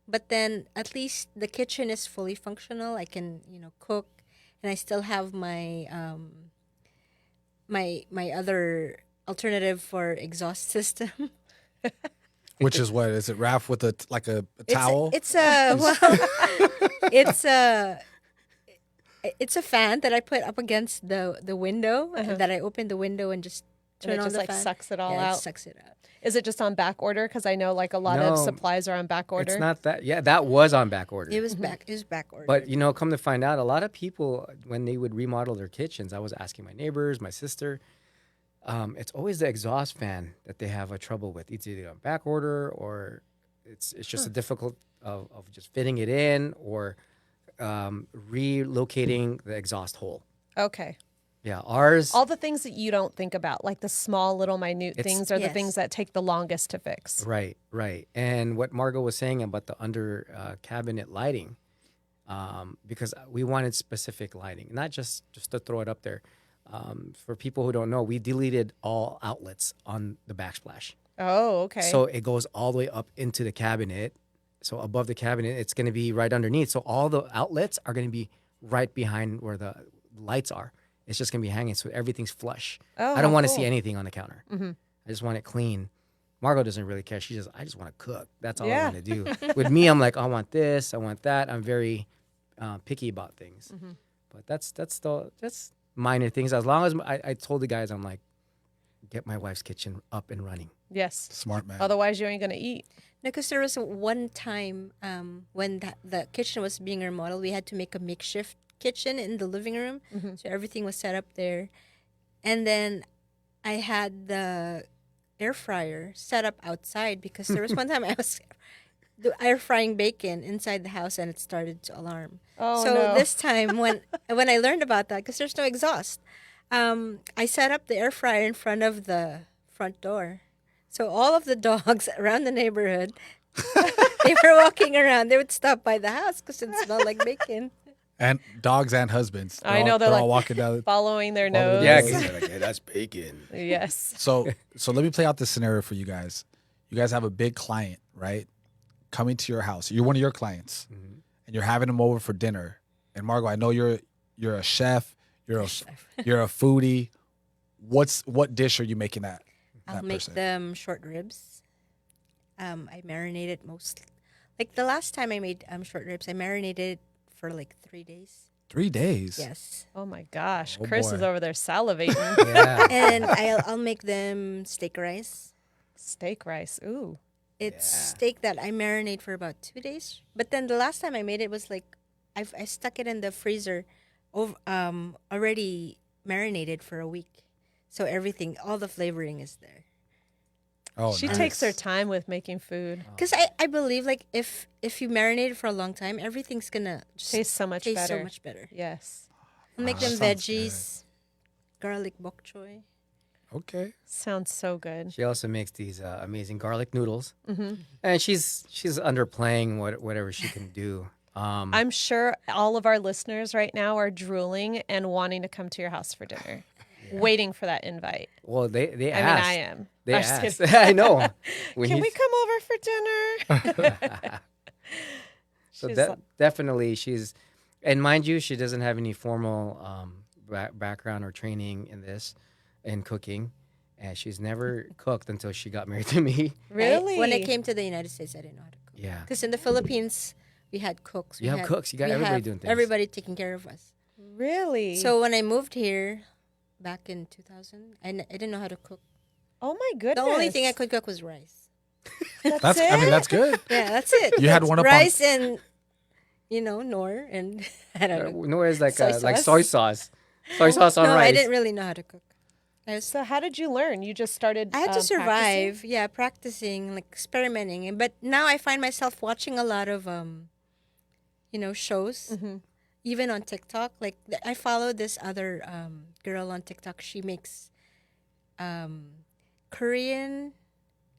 But then at least the kitchen is fully functional. I can cook, and I still have my my other alternative for exhaust system. Which is what is it? Raff with a towel. It's a it's a fan that I put up against the window, and that I open the window and just And turn it on just the like fan. sucks it all Yeah, out. It sucks it out. Is it just on back order? Because I know like a lot of No, supplies are on back order. It's not that. Yeah, that was on back order. It was back. It was back ordered. But come to find out, a lot of people when they would remodel their kitchens, I was asking my neighbors, my sister. It's always the exhaust fan that they have a trouble with. It's either on back order or it's just a difficult of just fitting it in or relocating the exhaust hole. Okay. Yeah, ours. All the things that you don't think about, like the small little minute things are the Yes. things that take the longest to fix. Right. And what Margot was saying about the under cabinet lighting, because we wanted specific lighting, not just to throw it up there. For people who don't know, we deleted all outlets on the backsplash. Oh, okay. So it goes all the way up into the cabinet. So above the cabinet, it's going to be right underneath. So all the outlets are going to be right behind where the lights are. It's just going to be hanging. So everything's flush. Oh, I don't how want to cool. see anything on the counter. I just want it clean. Margot doesn't really care. I just want to cook. That's all Yeah. I want to do. With me, I'm like, I want this. I want that. I'm very picky about things. But that's minor things. As long as I told the guys, I'm like, get my wife's kitchen up and running. Yes. Smart man. Otherwise, you ain't going to eat. No, because there was one time when the kitchen was being remodeled, we had to make a makeshift kitchen in the living room. So everything was set up there. And then I had the air fryer set up outside because there was one time I was air frying bacon inside the house and it started to alarm. Oh, So no. this time when I learned about that, because there's no exhaust, I set up the air fryer in front of the front door. So all of the dogs around the neighborhood, they were walking around. They would stop by the house because it smelled like bacon. And dogs and husbands. I know, they're they're all like- walking down. Following their Following nose. their Yeah, nose. 'cause they're like, hey, that's bacon. Yes. So let me play out this scenario for you guys. You guys have a big client, right? coming to your house. You're one of your clients, and you're having them over for dinner. And Margaux, I know you're a chef. You're a foodie. What dish are you making that I'll that make person? them short ribs. I marinate it like the last time I made short ribs, I marinated it for like 3 days. 3 days. Yes. Oh my gosh, Oh, Chris boy. is over there salivating. Yeah. And I'll make them steak rice. Steak rice. Ooh. It's steak that I marinate for about 2 days. But then the last time I made it was like I stuck it in the freezer, already marinated for a week, so everything, all the flavoring is there. Oh, She nice. takes her time with making food. Because I believe like if you marinate it for a long time, everything's gonna just Tastes so much taste better. so much better. Yes. I'll make them sounds veggies, garlic bok choy. Okay. Sounds so good. She also makes these amazing garlic noodles, and she's underplaying whatever she can do. I'm sure all of our listeners right now are drooling and wanting to come to your house for dinner, waiting for that invite. Well, they I mean, asked. I am. They I'm just asked. kidding. I know. Can we come over for dinner? So She's definitely she's, and mind you, she doesn't have any formal background or training in cooking, and she's never cooked until she got married to me. Really? When I came to the United States, I didn't know how to cook. Yeah. Because in the Philippines, we had cooks. You have cooks. You got we everybody have doing things. Everybody taking care of us. Really? So when I moved here, back in 2000, I didn't know how to cook. oh my goodness. The only thing I could cook was rice. That's. I mean, that's good. Yeah, that's it. You had one up on- rice and Nor and I don't know. No, it's like Soy like sauce? soy sauce, soy sauce on No, rice. I didn't really know how to cook. So how did you learn? You just started. I had to practicing? survive. Yeah, practicing, like experimenting. But now I find myself watching a lot of shows, even on TikTok. Like I follow this other girl on TikTok. She makes Korean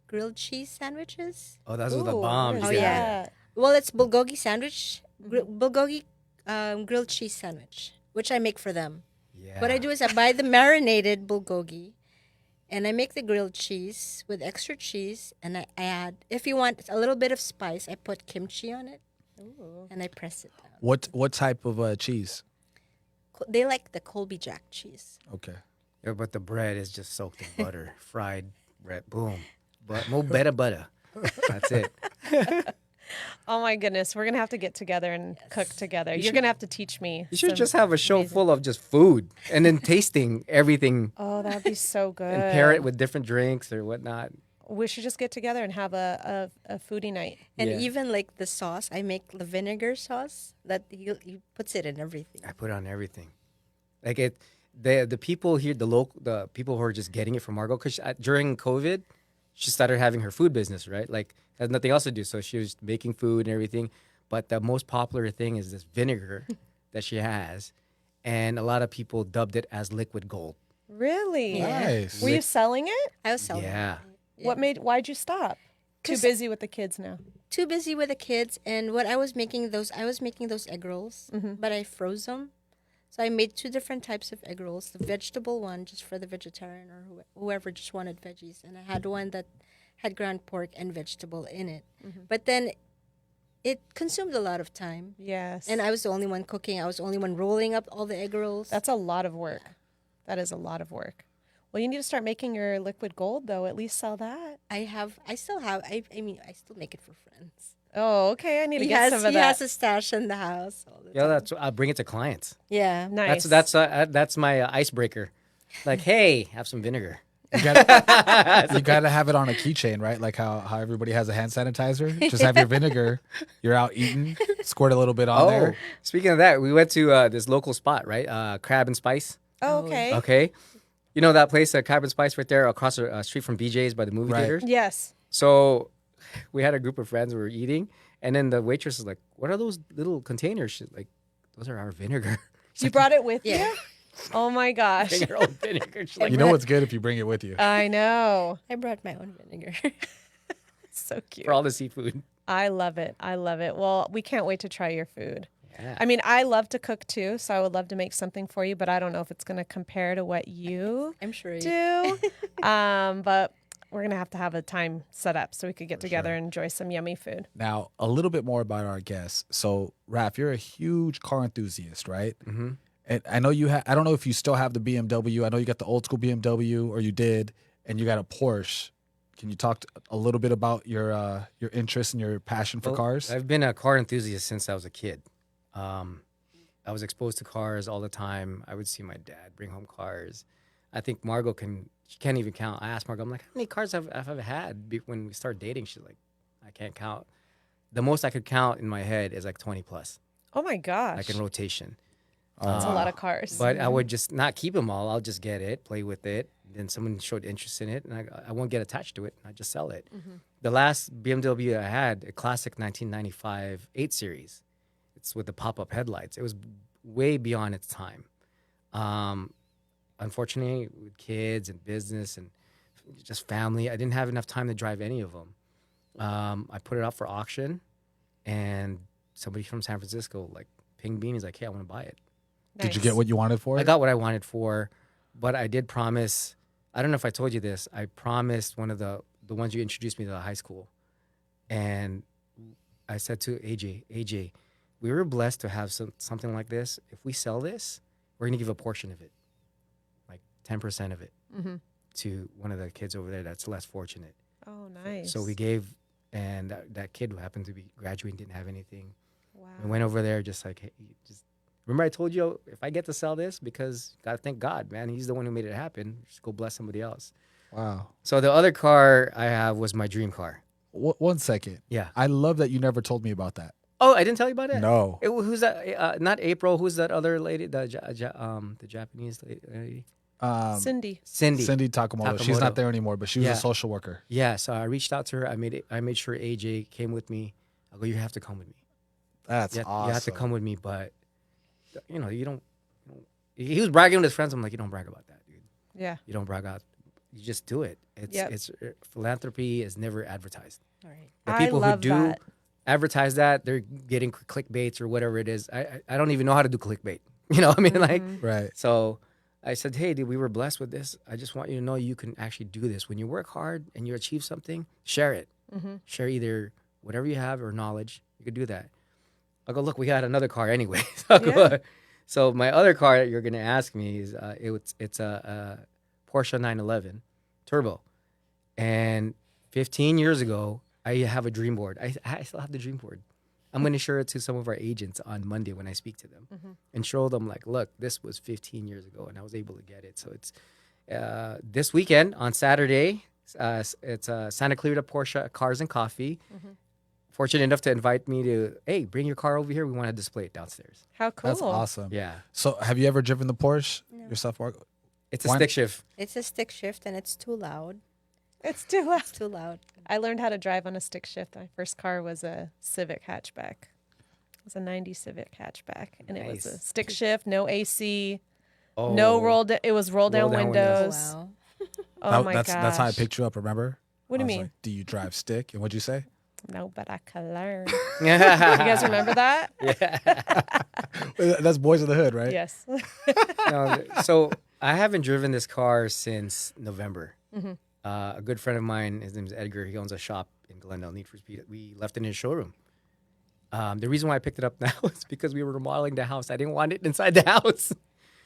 grilled cheese sandwiches. Oh, those were the Ooh, bombs. what is yeah. Well, it's bulgogi sandwich, bulgogi grilled cheese sandwich, which I make for them. Yeah. What I do is I buy the marinated bulgogi, and I make the grilled cheese with extra cheese, and I add, if you want a little bit of spice, I put kimchi on it, and I press it down. What type of cheese? They like the Colby Jack cheese. Okay. Yeah, but the bread is just soaked in butter, fried bread. Boom. But more butter. That's it. Oh my goodness, we're gonna have to get together and cook together. You're gonna have to teach me. You should some just have a show amazing- full of just food and then tasting everything Oh, that'd be so good. and pair it with different drinks or whatnot. We should just get together and have a foodie night. And Yeah. even like the sauce, I make the vinegar sauce that he puts it in everything. I put it on everything. Like the people here, the people who are just getting it from Margaux, because during COVID, she started having her food business, right? Like has nothing else to do, so she was making food and everything. But the most popular thing is this vinegar that she has, and a lot of people dubbed it as liquid gold. Really? Nice. Were you selling it? I was selling. Yeah. Why'd you stop? Too 'Cause- busy with the kids now. Too busy with the kids, and what I was making those egg rolls, but I froze them. So I made 2 different types of egg rolls. The vegetable one, just for the vegetarian or whoever just wanted veggies, and I had one that had ground pork and vegetable in it. But then it consumed a lot of time, Yes. and I was the only one cooking. I was the only one rolling up all the egg rolls. That's a lot of work. That is a lot of work. Well, you need to start making your liquid gold, though. At least sell that. I still have. I mean, I still make it for friends. Oh, okay. I need to He get has some of he that. has a stash in the house. All the Yeah, time. I'll bring it to clients. Yeah. Nice. That's my icebreaker. Like, hey, have some vinegar. You gotta have it on a keychain, right? Like how everybody has a hand sanitizer. Just have your vinegar. You're out eating, squirt a little bit on there. Speaking of that, we went to this local spot, right? Crab and Spice. Oh, okay. Okay. You know that place, Crab and Spice, right there across the street from BJ's by the movie Right. theaters? Yes. So we had a group of friends we were eating, and then the waitress was like, "What are those little containers?" She's like, "Those are our vinegar." You brought it with Yeah. you? Oh my gosh. Bring your own vinegar. She's like, You know what's good if you bring it with you. I know. I brought my own vinegar. So cute. for all the seafood. I love it. I love it. Well, we can't wait to try your food. Yeah. I mean, I love to cook too, so I would love to make something for you, but I don't know if it's going to compare to what you I'm sure. do. But We're going to have a time set up so we could get together and enjoy some yummy food. Now, a little bit more about our guests. So, Raff, you're a huge car enthusiast, right? Mm-hmm. And I know I don't know if you still have the BMW. I know you got the old school BMW, or you did, and you got a Porsche. Can you talk a little bit about your interest and your passion for cars? I've been a car enthusiast since I was a kid. I was exposed to cars all the time. I would see my dad bring home cars. I think Margaux she can't even count. I asked Margaux, I'm like, how many cars have I ever had? When we started dating, she's like, I can't count. The most I could count in my head is like 20 plus, Oh my gosh. like in rotation. That's a lot of cars. But I would just not keep them all. I'll just get it, play with it. Then someone showed interest in it, and I won't get attached to it. I just sell it. The last BMW I had, a classic 1995 8 Series. It's with the pop-up headlights. It was way beyond its time. Unfortunately, with kids and business and just family, I didn't have enough time to drive any of them. I put it up for auction, and somebody from San Francisco like pinged me. He's like, "Hey, I want to buy it." Did you get what you wanted for it? I got what I wanted for, but I did promise. I don't know if I told you this. I promised one of the ones you introduced me to the high school, and I said to AJ, we were blessed to have something like this. If we sell this, we're gonna give a portion of it, like 10% of it, to one of the kids over there that's less fortunate. Oh, nice. So we gave, and that kid who happened to be graduating didn't have anything. Wow. We went over there just like, hey, remember I told you if I get to sell this, because gotta thank God, man, he's the one who made it happen. Just go bless somebody else. Wow. So the other car I have was my dream car. One second. Yeah. I love that you never told me about that. Oh, I didn't tell you about it. No. Who's that? Not April. Who's that other lady? The Japanese lady. Cindy. Cindy Takamoto. She's Takamoto. not there anymore, but she was Yeah. a social worker. Yeah. So I reached out to her. I made sure AJ came with me. I go, you have to come with me. That's You awesome. have to come with me, but you don't. He was bragging with his friends. I'm like, you don't brag about that, dude. Yeah. You don't brag out. You just do it. It's philanthropy is never advertised. All right. The I people love who do that. advertise that, they're getting clickbaits or whatever it is. I don't even know how to do clickbait. You know what I mean? Like, Right. so I said, hey, dude, we were blessed with this. I just want you to know you can actually do this. When you work hard and you achieve something, share it. Share either whatever you have or knowledge. You could do that. I go, look, we got another car anyway. So my other car that you're going to ask me is it's a Porsche 911 Turbo. And 15 years ago, I have a dream board. I still have the dream board. I'm going to show it to some of our agents on Monday when I speak to them and show them, like, look, this was 15 years ago, and I was able to get it. So it's this weekend on Saturday. It's Santa Clarita Porsche Cars and Coffee. Fortunate enough to invite me to, hey, bring your car over here. We want to display it downstairs. How cool. That's awesome. Yeah. So have you ever driven the Porsche yourself, Margaux? It's a stick shift. It's a stick shift and it's too loud. It's too loud. It's too loud. I learned how to drive on a stick shift. My first car was a Civic hatchback. It was a 90 Civic hatchback. And it was a Nice. stick shift, no AC, Oh. no it was roll down Roll down windows. Wow. Oh my gosh. That's how I picked you up, remember? What do you I was mean? like, do you drive stick? And what'd you say? No, but I can learn. You You guys remember that? That's Boys in the Hood, right? Yes. So I haven't driven this car since November. A good friend of mine, his name is Edgar. He owns a shop in Glendale, Need for Speed. We left it in his showroom. The reason why I picked it up now is because we were remodeling the house. I didn't want it inside the house.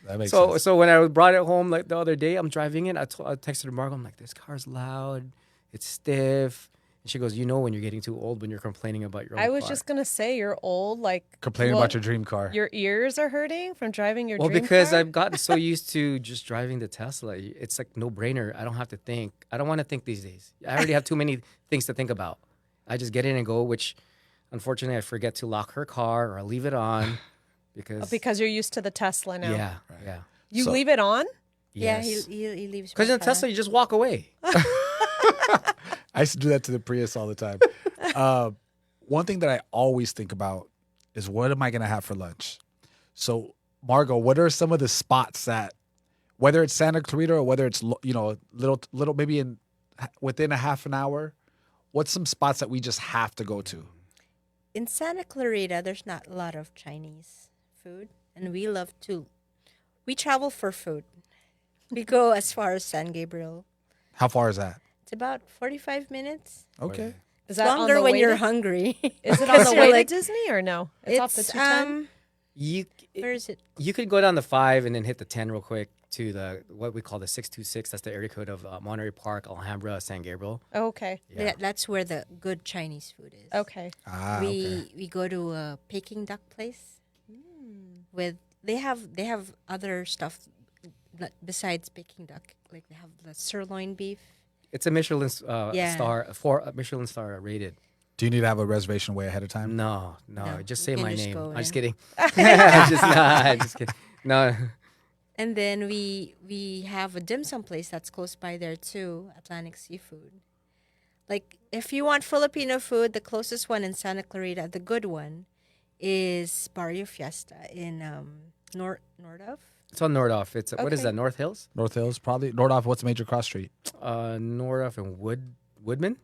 That makes sense. So when I brought it home like the other day, I'm driving it. I texted Margaux. I'm like, this car's loud. It's stiff. And she goes, you know when you're getting too old when you're complaining about your own I was car. just going to say, you're old. Like, Complaining well, about your dream car. Your ears are hurting from driving your Well, dream because car? I've gotten so used to just driving the Tesla. It's like no brainer. I don't have to think. I don't want to think these days. I already have too many things to think about. I just get in and go, which unfortunately I forget to lock her car or I leave it on because you're used to the Tesla now. yeah. You So- leave it on? Yeah, Yes. he leaves. Because my in a car. Tesla, you just walk away. I used to do that to the Prius all the time. One thing that I always think about is what am I going to have for lunch? So, Margaux, what are some of the spots that, whether it's Santa Clarita or whether it's little maybe within a half an hour, what's some spots that we just have to go to? In Santa Clarita, there's not a lot of Chinese food, and we travel for food. We go as far as San Gabriel. How far is that? It's about 45 minutes. Okay. Is It's that on longer the when way you're to, hungry. Is it on the Because you're way like- to Disney or no? It's off the 210. You Where is it? you could go down the 5 and then hit the 10 real quick to the what we call the 626. That's the area code of Monterey Park, Alhambra, San Gabriel. Okay. Yeah. That's where the good Chinese food is. Okay. Ah, okay. We go to a Peking duck place. With they have other stuff besides Peking duck. Like they have the sirloin beef. It's a Michelin Yeah. star, Michelin star rated. Do you need to have a reservation way ahead of time? No, No, just you say can my just name. go I'm just in. kidding. Just kidding. No. And then we have a dim sum place that's close by there too, Atlantic Seafood. Like if you want Filipino food, the closest one in Santa Clarita, the good one, is Barrio Fiesta in Nordhoff. It's on Nordhoff. It's what is Okay. that? North Hills? North Hills, probably. Nordoff, what's the major cross street? Nordhoff and Woodman.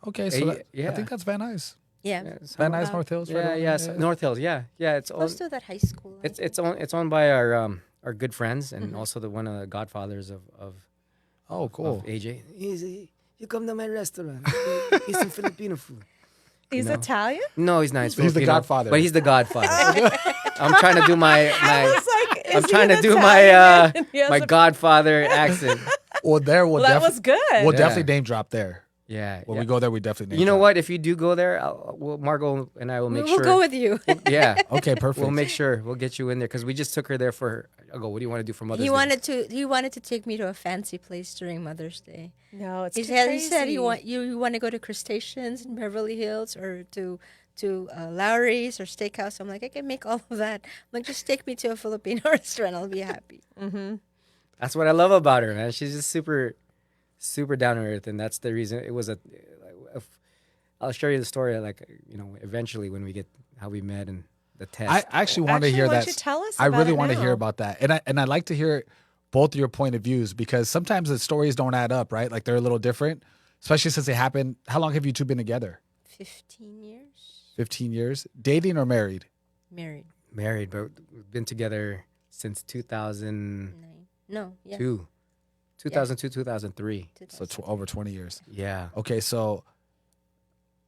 Okay, so Hey, that, I yeah. think that's Van Nuys. Yeah, it's Van on- Nuys, North Hills. Yeah, right yeah, over there, North Hills. Yeah, yeah. It's on. close to that high school. I think. It's owned by our good friends and also one of the godfathers of Oh, cool. of AJ. You come to my restaurant. Eat some Filipino food. He's know. Italian? No, he's not. He's the Filipino, godfather. But he's the godfather. I'm trying to do my like, I'm is he trying an to do Italian? my He has my a- godfather accent. Well, there we'll, Well, that was good. we'll Yeah. definitely name drop there. Yeah. When yeah. we go there, we definitely name You know drop. what? If you do go there, Margaux and I will make we'll sure. go with you. Yeah. Okay, perfect. We'll make sure we'll get you in there because we just took her there for. I go. What do you want to do for Mother's Day? He wanted to take me to a fancy place during Mother's Day. No, it's He too said crazy. you want to go to Crustaceans in Beverly Hills or to Lowry's or Steakhouse. I'm like, I can make all of that. I'm like, just take me to a Filipino restaurant. I'll be happy. That's what I love about her, man. She's just super down to earth, and that's the reason it was a. I'll show you the story, like eventually when we get how we met and the test. I actually want to Actually, hear why don't that. you tell us I about really it want to hear now? about that, and I'd like to hear both your point of views because sometimes the stories don't add up, right? Like they're a little different, especially since they happened. How long have you two been together? 15 years 15 years, dating or married? married. Married, but we've been together since 2002, 9. No, yeah. 2002, 2003. So over 20 years. Yeah. Okay, so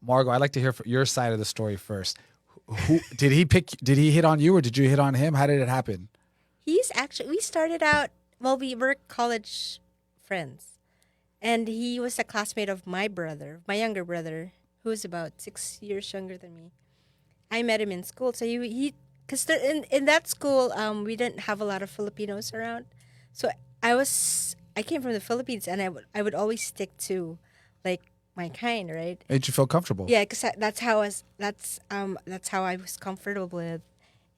Margaux, I'd like to hear your side of the story first. Who did he pick? Did he hit on you or did you hit on him? How did it happen? We started out, well, we were college friends. And he was a classmate of my brother, my younger brother, who's about 6 years younger than me. I met him in school. So because in that school, we didn't have a lot of Filipinos around. So I came from the Philippines and I would always stick to like my kind, right? Made you feel comfortable? Yeah, because that's how I was comfortable with,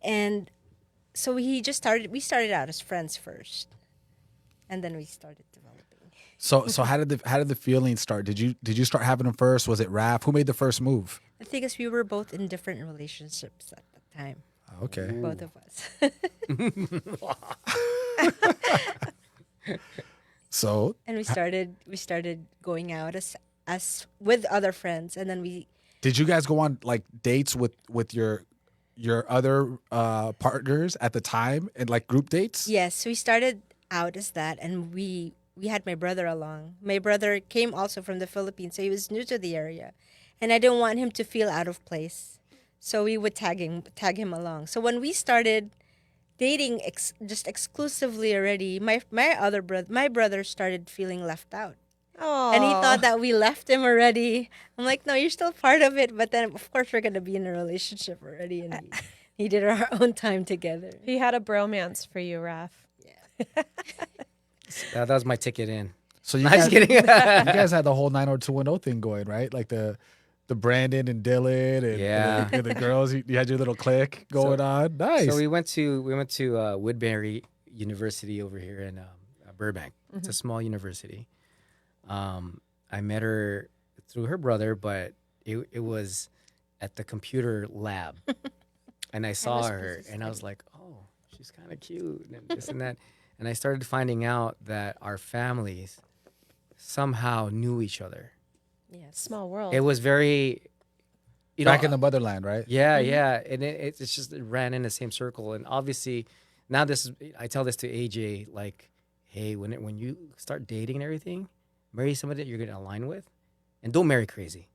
and so we started out as friends first, and then we started developing. So how did the feeling start? Did you start having them first? Was it Raff? Who made the first move? I think as we were both in different relationships at the time, Okay. both of us. So And we started going out as with other friends, and then we did you guys go on like dates with your other partners at the time and like group dates? yes, we started out as that, and we had my brother along. My brother came also from the Philippines, so he was new to the area, and I didn't want him to feel out of place, so we would tag him along. So when we started dating just exclusively already, my brother started feeling left out. Oh, And he thought that we left him already. I'm like, no, you're still part of it. But then, of course, we're going to be in a relationship already. And he did our own time together. he had a bromance for you, Raff. That was my ticket in. So you Not guys, just kidding. you guys had the whole 90210 thing going, right? Like the Brandon and Dylan and, Yeah. and the girls. You had your little clique going on. Nice. So we went to Woodbury University over here in Burbank. It's a small university. I met her through her brother, but it was at the computer lab, and I saw was her, busy and I was like, oh, she's kind of cute, and this and that, and I started finding out that our families somehow knew each other. Yes. Small world. It was very, Back in the motherland, right? yeah, yeah, and it's just it ran in the same circle, and obviously now I tell this to AJ like, hey, when you start dating and everything, marry somebody that you're going to align with, and don't marry crazy,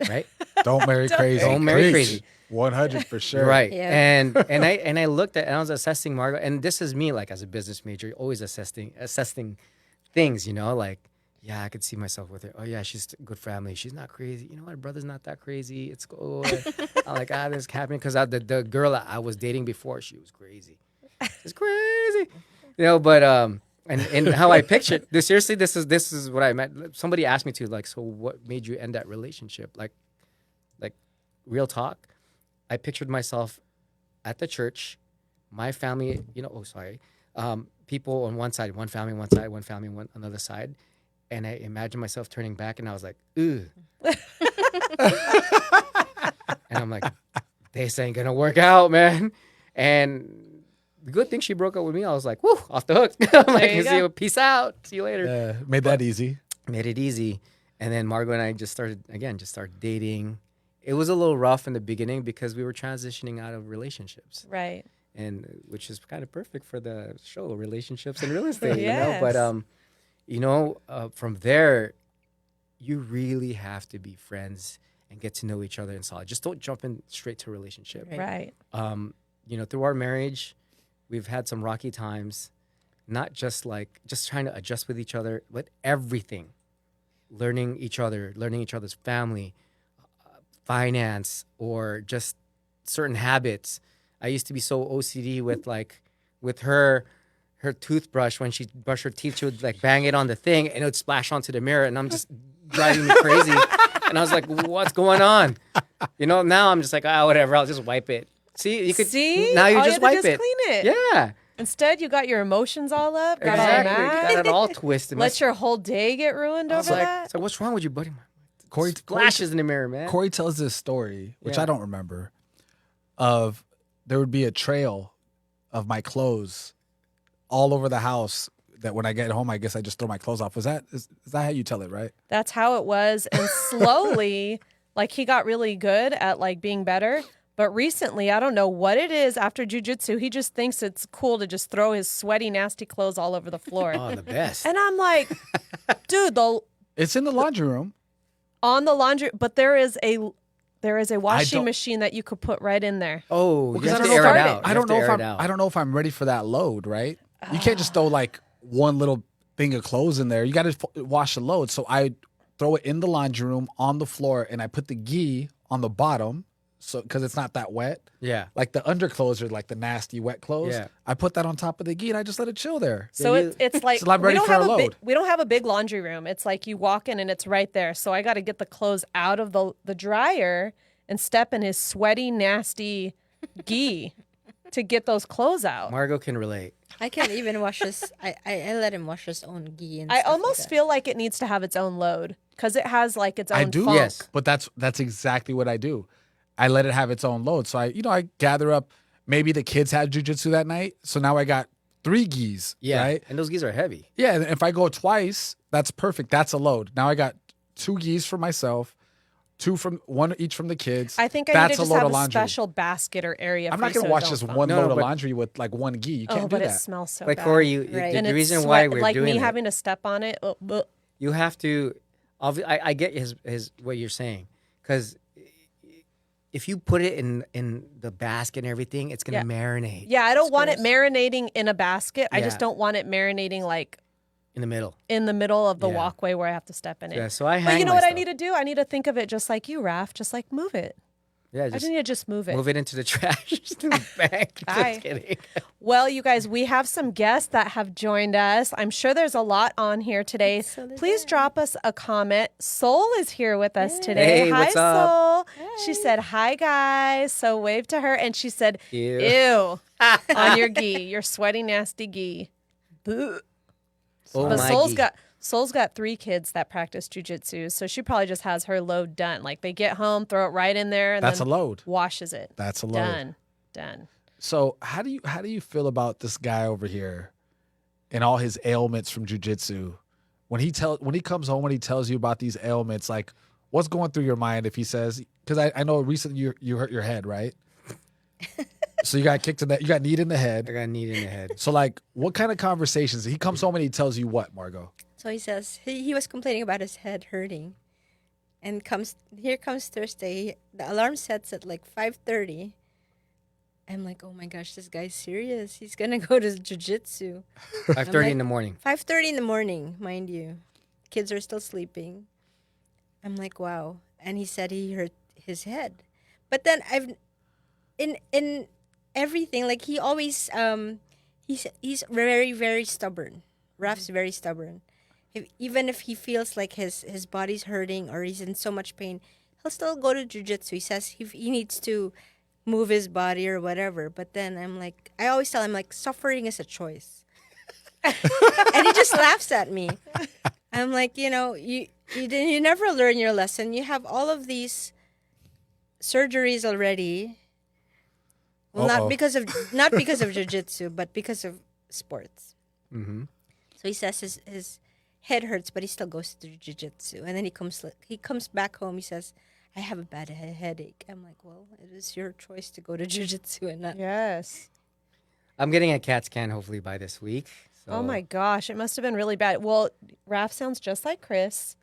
right? Don't marry crazy. Don't marry Preach. crazy. 100 for sure. Right. Yeah. And I looked at, and I was assessing Margaux, and this is me, like, as a business major, always assessing things, you know, like, yeah, I could see myself with her. Oh yeah, she's a good family. She's not crazy. You know what? Brother's not that crazy. It's cool. I'm like, this is happening because the girl that I was dating before, she was crazy. She's crazy. You know, but and how I pictured this. Seriously, this is what I meant. Somebody asked me to, like, so what made you end that relationship? Like real talk. I pictured myself at the church, my family, you know, people on one side, one family on one side, one family on another side. And I imagined myself turning back, and I was like, "Ooh," and I'm like, "This ain't gonna work out, man." And the good thing she broke up with me. I was like, "Woo, off the hook." I'm like, you go. "Peace out, see you later." Made that easy. Made it easy, and then Margaux and I just started dating. It was a little rough in the beginning because we were transitioning out of relationships, Right. and which is kind of perfect for the show, relationships and real estate, Yes. you know. But from there, you really have to be friends and get to know each other in solid. Just don't jump in straight to a relationship. Right. Through our marriage, we've had some rocky times, not just trying to adjust with each other, but everything, learning each other's family, finance, or just certain habits. I used to be so OCD with her toothbrush. When she brushed her teeth, she would like bang it on the thing and it would splash onto the mirror, and I'm just driving me crazy. And I was like, what's going on? You know, now I'm just like, whatever, I'll just wipe it. See, you could See? now you All just you have wipe to do it. is clean it. Yeah. Instead, you got your emotions all up, got Exactly. all mad. Got it all twisted. Let your whole day get ruined over that. So what's wrong with you, buddy? Cori Flashes in the mirror, man. Cori tells this story, which Yeah. I don't remember, of there would be a trail of my clothes all over the house that when I get home, I guess I just throw my clothes off. Is that how you tell it, right? That's how it was. And slowly, like, he got really good at like being better. But recently, I don't know what it is after jujitsu, he just thinks it's cool to just throw his sweaty, nasty clothes all over the floor. Oh, the best. And I'm like, dude, It's in the laundry room. on the laundry, but there is a washing don't- machine that you could put right in there. Oh, Because you I have don't to know if air it I'm- out. I You don't have to know if air I'm it out. I don't know if I'm ready for that load, right? You can't just throw like one little thing of clothes in there. You got to wash the load. So I throw it in the laundry room on the floor, and I put the gi on the bottom, so because it's not that wet. Yeah. Like the underclothes are like the nasty wet clothes. Yeah. I put that on top of the gi and I just let it chill there. So it's like So I'm ready for a load. we don't have a big laundry room. It's like you walk in and it's right there. So I got to get the clothes out of the dryer and step in his sweaty, nasty gi to get those clothes out. Margaux can relate. I can't even wash his. I let him wash his own gi and I stuff like almost that. feel like it needs to have its own load because it has like its own I do, funk. yes. But that's exactly what I do. I let it have its own load. So I gather up. Maybe the kids had jujitsu that night, so now I got 3 gis. Yeah. Right. And those gis are heavy. Yeah. And if I go twice, that's perfect. That's a load. Now I got 2 gis for myself, 2 from one each from the kids. I think I that's need to just load have of a laundry. special basket or area. I'm for not you gonna so it wash don't just funk. one No, load of but- laundry with like 1 gi. You can't Oh, do but it that. smells so Like bad. Cori, Right. the And it's reason why we're like doing me it, having to step on it. you have to. I get his what you're saying, because if you put it in the basket and everything, it's gonna Yeah. marinate. Yeah, I don't It's want it gross. marinating in a basket. I just Yeah. don't want it marinating like In the middle. in the middle of the Yeah. walkway where I have to step in it. Yeah. So I hang. But you know my what I stuff. need to do? I need to think of it just like you, Raff. Just like move it. Yeah. I Just just need to just move it. move it into the trash. Just in the bank. Bye. Just kidding. Well, you guys, we have some guests that have joined us. I'm sure there's a lot on here today. So did Please I. drop us a comment. Soul is here with us today. Hey, Hi, what's up? Soul. She said, hi, guys. So wave to her. And she said, Ew. ew, on your gi, your sweaty, nasty gi. Boo. Oh But my Soul's gee. got 3 kids that practice jujitsu, so she probably just has her load done. Like they get home, throw it right in there, and That's then a load. washes it. That's a load. Done. So how do you feel about this guy over here and all his ailments from jujitsu? When he comes home and he tells you about these ailments, like what's going through your mind if he says? Because I know recently you hurt your head, right? So you got kicked in that. You got kneed in the I head. got a need in the head. So like, what kind of conversations? He comes home and he tells you what, Margaux? So he says he was complaining about his head hurting, and here comes Thursday. The alarm sets at like 5:30. I'm like, oh my gosh, this guy's serious. He's gonna go to jujitsu. 5:30 in the morning. 5:30 in the morning, mind you. Kids are still sleeping. I'm like, wow. And he said he hurt his head. But then in everything, like he always he's very, very stubborn. Raph's very stubborn. Even if he feels like his body's hurting or he's in so much pain, he'll still go to jujitsu. He says he needs to move his body or whatever. But then I always tell him, like, suffering is a choice. And he just laughs at me. I'm like, you never learn your lesson. You have all of these surgeries already. Well, not because of jiu-jitsu, but because of sports. Mm-hmm. So he says his head hurts, but he still goes to jiu-jitsu. And then he comes back home. He says, I have a bad headache. I'm like, well, it is your choice to go to jiu-jitsu and not. Yes. I'm getting a CAT scan hopefully by this week. So. Oh my gosh, it must have been really bad. Well, Raph sounds just like Chris.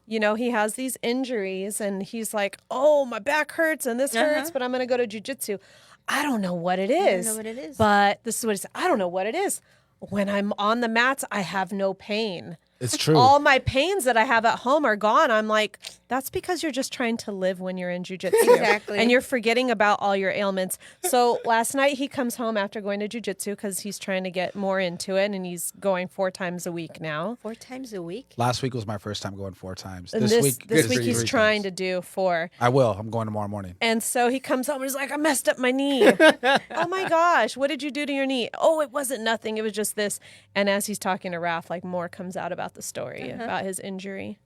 He has these injuries and he's like, oh, my back hurts and this hurts, but I'm going to go to jiu-jitsu. I don't know what it is. I don't know what it is. But this is what he said. I don't know what it is. When I'm on the mats, I have no pain. It's true. All my pains that I have at home are gone. I'm like, that's because you're just trying to live when you're in jujitsu. Exactly. And you're forgetting about all your ailments. So last night he comes home after going to jujitsu because he's trying to get more into it. And he's going 4 times a week now. 4 times a week? Last week was my first time going 4 times. And this week he's trying to do 4. I will. I'm going tomorrow morning. And so he comes home and he's like, I messed up my knee. Oh my gosh, what did you do to your knee? Oh, it wasn't nothing. It was just this. And as he's talking to Raph, like more comes out about the story, about his injury.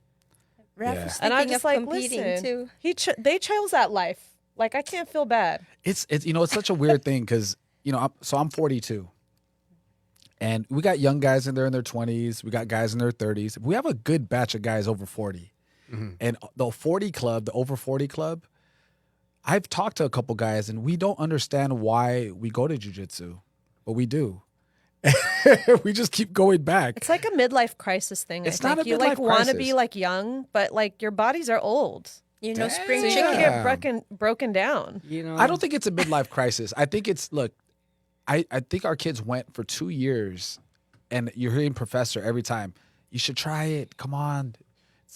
Raph was And I'm thinking just of like, competing listen, too. they chose that life. Like, I can't feel bad. It's it's such a weird thing because I'm 42, and we got young guys in their 20s. We got guys in their 30s. We have a good batch of guys over 40, and the 40 club, the over 40 club. I've talked to a couple guys, and we don't understand why we go to jiu-jitsu, but we do. We just keep going back. It's like a midlife crisis thing. It's I not think a you like midlife want to crisis. be like young, but like your bodies are old. You know, spring So you chicken. don't get broken down. I don't think it's a midlife crisis. I think it's I think our kids went for 2 years, and you're hearing Professor every time. You should try it. Come on,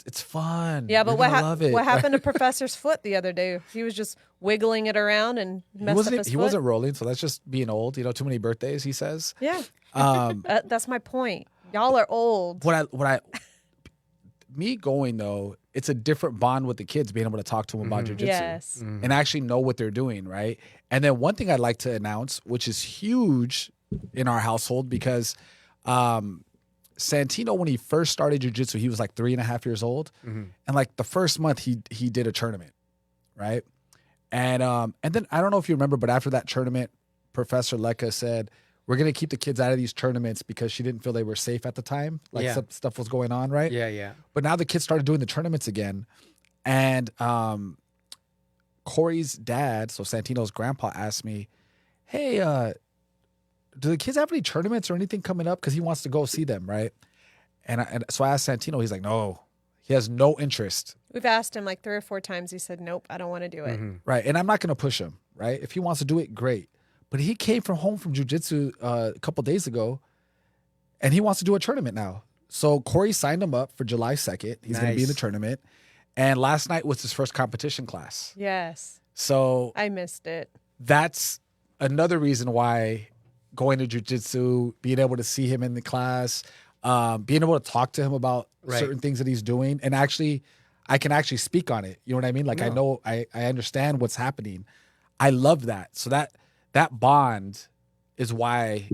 it's fun. Yeah, but You're gonna love it. what happened to Professor's foot the other day? He was just wiggling it around and messed up his foot. He wasn't rolling, so that's just being old. Too many birthdays. He says. Yeah, that's my point. Y'all are old. Me going though, it's a different bond with the kids, being able to talk to them about jujitsu. Yes. And actually know what they're doing, right? And then one thing I'd like to announce, which is huge in our household, because Santino, when he first started jiu-jitsu, he was like 3.5 years old. And like the first month he did a tournament, right? And then I don't know if you remember, but after that tournament, Professor Lecca said, we're going to keep the kids out of these tournaments because she didn't feel they were safe at the time. Like some stuff was going on, right? Yeah. But now the kids started doing the tournaments again. And Cori's dad, so Santino's grandpa, asked me, hey, do the kids have any tournaments or anything coming up? Because he wants to go see them, right? And so I asked Santino. He's like, no. He has no interest. We've asked him like 3 or 4 times. He said, nope, I don't want to do it. Right. And I'm not going to push him, right? If he wants to do it, great. But he came home from jiu-jitsu a couple days ago, and he wants to do a tournament now. So Cori signed him up for July 2nd. He's going to be in the tournament. And last night was his first competition class. Yes. So I missed it. That's another reason why going to jiu-jitsu, being able to see him in the class, being able to talk to him about certain things that he's doing, and actually, I can actually speak on it. You know what I mean? Like, I know, I understand what's happening. I love that. So that bond is why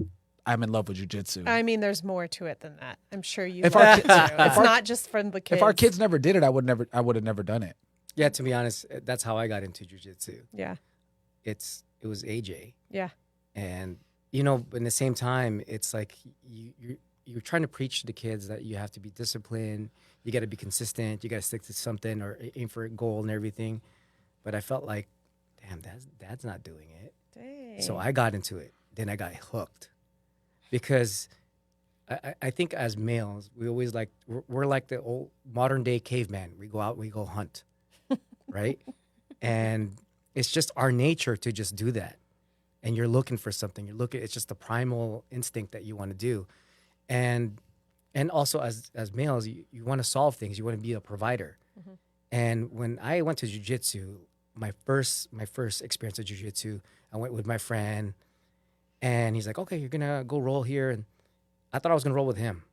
I'm in love with jiu-jitsu. I mean, there's more to it than that. I'm sure you. If love our it kids- too. It's not just for the kids. If our kids never did it, I would have never done it. Yeah, to be honest, that's how I got into jiu-jitsu. Yeah. It was AJ. Yeah. And in the same time, it's like you're trying to preach to the kids that you have to be disciplined, you got to be consistent, you got to stick to something or aim for a goal and everything. But I felt like, damn, dad's not doing it. Dang. So I got into it. Then I got hooked because I think as males, we always like we're like the old modern day caveman. We go out, we go hunt, right? And it's just our nature to just do that. And you're looking for something. You're looking. It's just the primal instinct that you want to do, and also as males, you want to solve things. You want to be a provider. And when I went to jiu-jitsu, my first experience of jiu-jitsu, I went with my friend, and he's like, "Okay, you're gonna go roll here," and I thought I was gonna roll with him.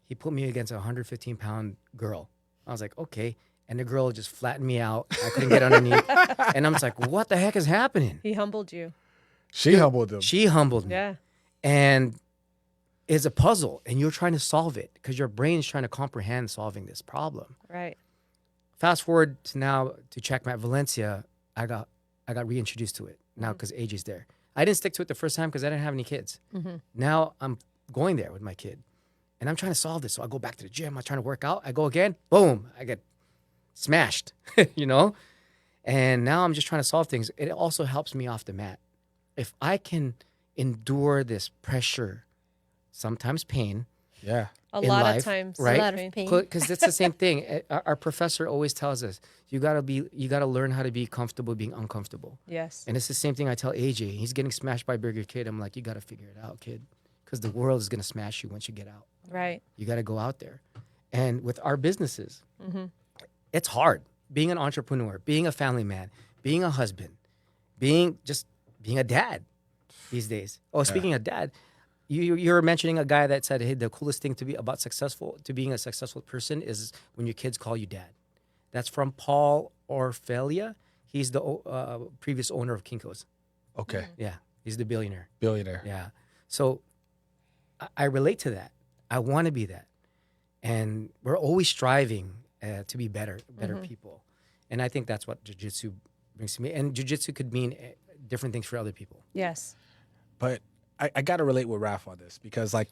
He put me against a 115-pound girl. I was like, "Okay," and the girl just flattened me out. I couldn't get underneath, and I'm just like, "What the heck is happening?" He humbled you. She humbled him. She humbled me. Yeah. And it's a puzzle, and you're trying to solve it because your brain is trying to comprehend solving this problem. Right. Fast forward to now to Checkmate Valencia, I got reintroduced to it now because AJ's there. I didn't stick to it the first time because I didn't have any kids. Now I'm going there with my kid, and I'm trying to solve this. So I go back to the gym. I'm trying to work out. I go again. Boom! I get smashed. you know, and now I'm just trying to solve things. It also helps me off the mat. If I can endure this pressure, sometimes pain. Yeah. A in lot life, of times. right? A lot of pain. Because it's the same thing. Our professor always tells us you gotta learn how to be comfortable being uncomfortable. Yes. And it's the same thing I tell AJ. He's getting smashed by a bigger kid. I'm like, you gotta figure it out, kid, because the world is gonna smash you once you get out. Right. You gotta go out there. And with our businesses, it's hard being an entrepreneur, being a family man, being a husband, being a dad these days. Oh, speaking of dad. You were mentioning a guy that said, hey, the coolest thing to being a successful person is when your kids call you dad. That's from Paul Orfelia. He's the previous owner of Kinko's. Okay. Yeah, he's the billionaire. Yeah. So I relate to that. I want to be that. And we're always striving to be better people. And I think that's what jiu-jitsu brings to me. And jiu-jitsu could mean different things for other people. Yes. But I got to relate with Raff on this because, like,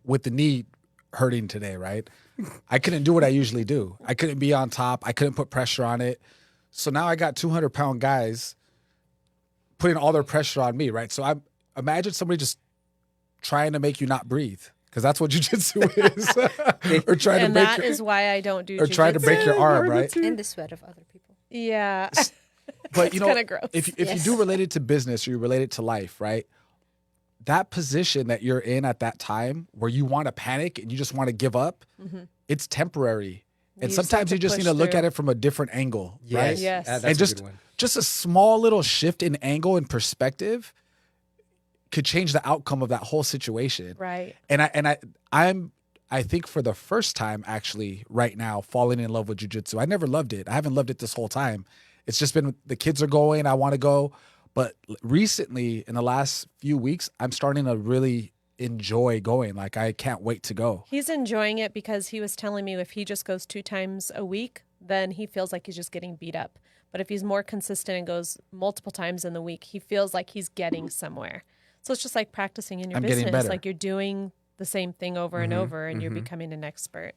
with the knee hurting today, right? I couldn't do what I usually do. I couldn't be on top. I couldn't put pressure on it. So now I got 200-pound guys putting all their pressure on me, right? So I imagine somebody just trying to make you not breathe because that's what jiu-jitsu is. Or trying And to make that is why I don't do or trying to break your arm, right? And the sweat of other people. Yeah. But you know, kinda gross. if you do relate it to business or you relate it to life, right? That position that you're in at that time where you want to panic and you just want to give up, it's temporary. And You just sometimes have you to just need push to look through. at it from a different angle, right? Yes. That's And a just good one. just a small little shift in angle and perspective could change the outcome of that whole situation. Right. And I think for the first time actually right now falling in love with jiu-jitsu. I never loved it. I haven't loved it this whole time. It's just been the kids are going, I want to go. But recently, in the last few weeks, I'm starting to really enjoy going. Like, I can't wait to go. He's enjoying it because he was telling me if he just goes 2 times a week, then he feels like he's just getting beat up. But if he's more consistent and goes multiple times in the week, he feels like he's getting somewhere. So it's just like practicing in your I'm getting business. better. Like you're doing the same thing over and over and you're becoming an expert.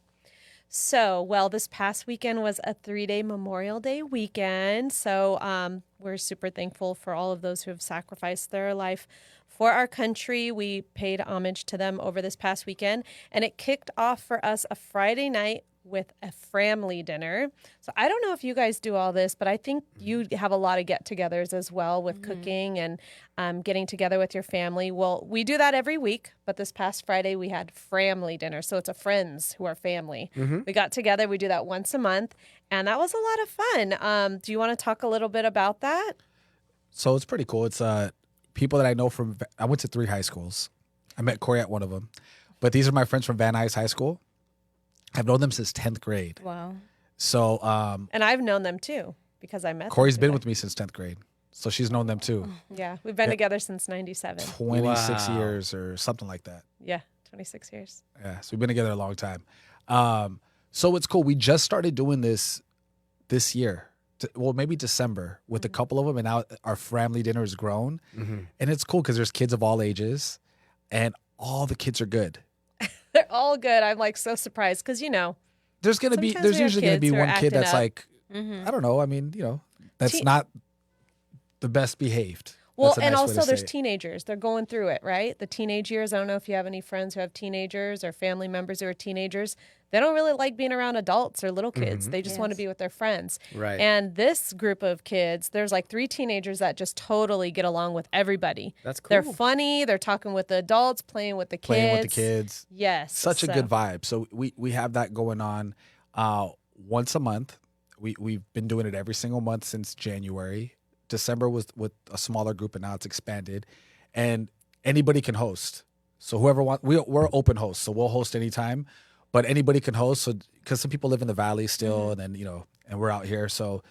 So, well, this past weekend was a 3-day Memorial Day weekend. So we're super thankful for all of those who have sacrificed their life for our country. We paid homage to them over this past weekend. And it kicked off for us a Friday night with a family dinner. So I don't know if you guys do all this, but I think you have a lot of get-togethers as well with cooking and getting together with your family. Well, we do that every week, but this past Friday we had family dinner. So it's a friends who are family. We got together. We do that once a month, and that was a lot of fun. Do you want to talk a little bit about that? So it's pretty cool. It's people that I know from, I went to 3 high schools. I met Cori at one of them. But these are my friends from Van Nuys High School. I've known them since 10th grade. Wow. So And I've known them too because I met Cori's them been today. with me since 10th grade. So she's known them too. Yeah, we've been together since 97. 26 Wow. years or something like that. Yeah, 26 years. Yeah, so we've been together a long time. So it's cool. We just started doing this year. Well, maybe December with a couple of them. And now our family dinner has grown. And it's cool because there's kids of all ages and all the kids are good. They're all good. I'm like so surprised because, you know, There's Sometimes there's we have usually going to be kids who are one kid acting that's up. like, I don't know. I mean, you know, that's Teen- not the best behaved. Well, That's a and nice way to also say there's it. teenagers. They're going through it, right? The teenage years. I don't know if you have any friends who have teenagers or family members who are teenagers. They don't really like being around adults or little kids. They just want to Yes. be with their friends. Right. And this group of kids, there's like 3 teenagers that just totally get along with everybody. That's They're cool. funny. They're talking with the adults, playing with the kids. Playing with the kids. Yes. Such a so- good vibe. So we have that going on once a month. We've been doing it every single month since January. December was with a smaller group, and now it's expanded. And anybody can host. So whoever wants, we're open hosts, so we'll host anytime. But anybody can host. So because some people live in the valley still, and then and we're out here, so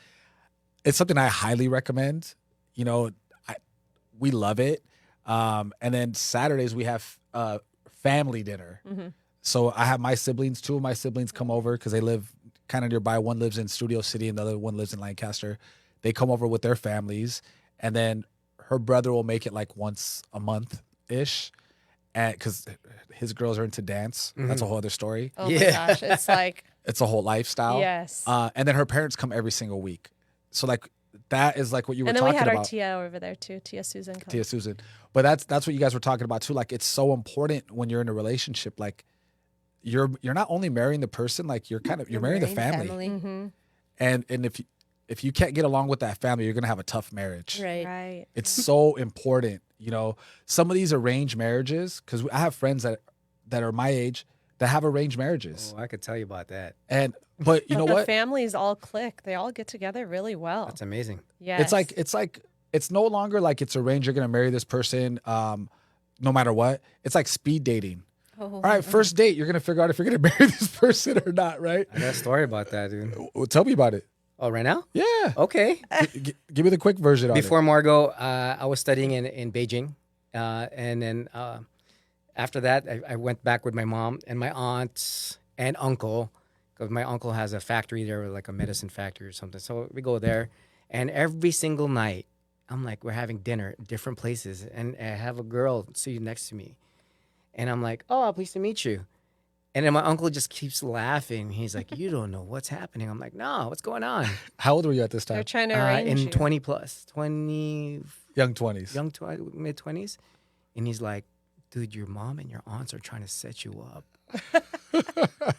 it's something I highly recommend. We love it. And then Saturdays we have family dinner. So I have my siblings. 2 of my siblings come over because they live kind of nearby. One lives in Studio City, and the other one lives in Lancaster. They come over with their families, and then her brother will make it like once a month ish, because his girls are into dance. That's a whole other story. Oh my Yeah. gosh. It's like, It's a whole lifestyle. yes. And then her parents come every single week. So like that is like what you were And then talking we had our about. Tia over there too. Tia Susan. come. Tia Susan. But that's what you guys were talking about too. Like it's so important when you're in a relationship. Like you're not only marrying the person, like you're marrying the family. And if you can't get along with that family, you're gonna have a tough marriage. Right. Right. It's so important. Some of these arranged marriages, because I have friends that are my age that have arranged marriages. Oh, I could tell you about that. But you know the what? families all click. They all get together really well. That's amazing. Yes. It's like it's no longer like it's arranged. You're gonna marry this person, no matter what. It's like speed dating. All right, first date, you're gonna figure out if you're gonna marry this person or not, right? I got a story about that, dude. Well, tell me about it. Oh, right now? Yeah, Okay. give me the quick version on it. Before Margaux, I was studying in Beijing, and then after that, I went back with my mom and my aunt and uncle, because my uncle has a factory there, like a medicine factory or something. So we go there, and every single night, I'm like, we're having dinner at different places, and I have a girl sitting next to me, and I'm like, oh, pleased to meet you. And then my uncle just keeps laughing. He's like, you don't know what's happening. I'm like, no, what's going on? How old were you at this They're time? trying to arrange In you. 20 plus, 20, Young 20s. mid 20s. And he's like, dude, your mom and your aunts are trying to set you up.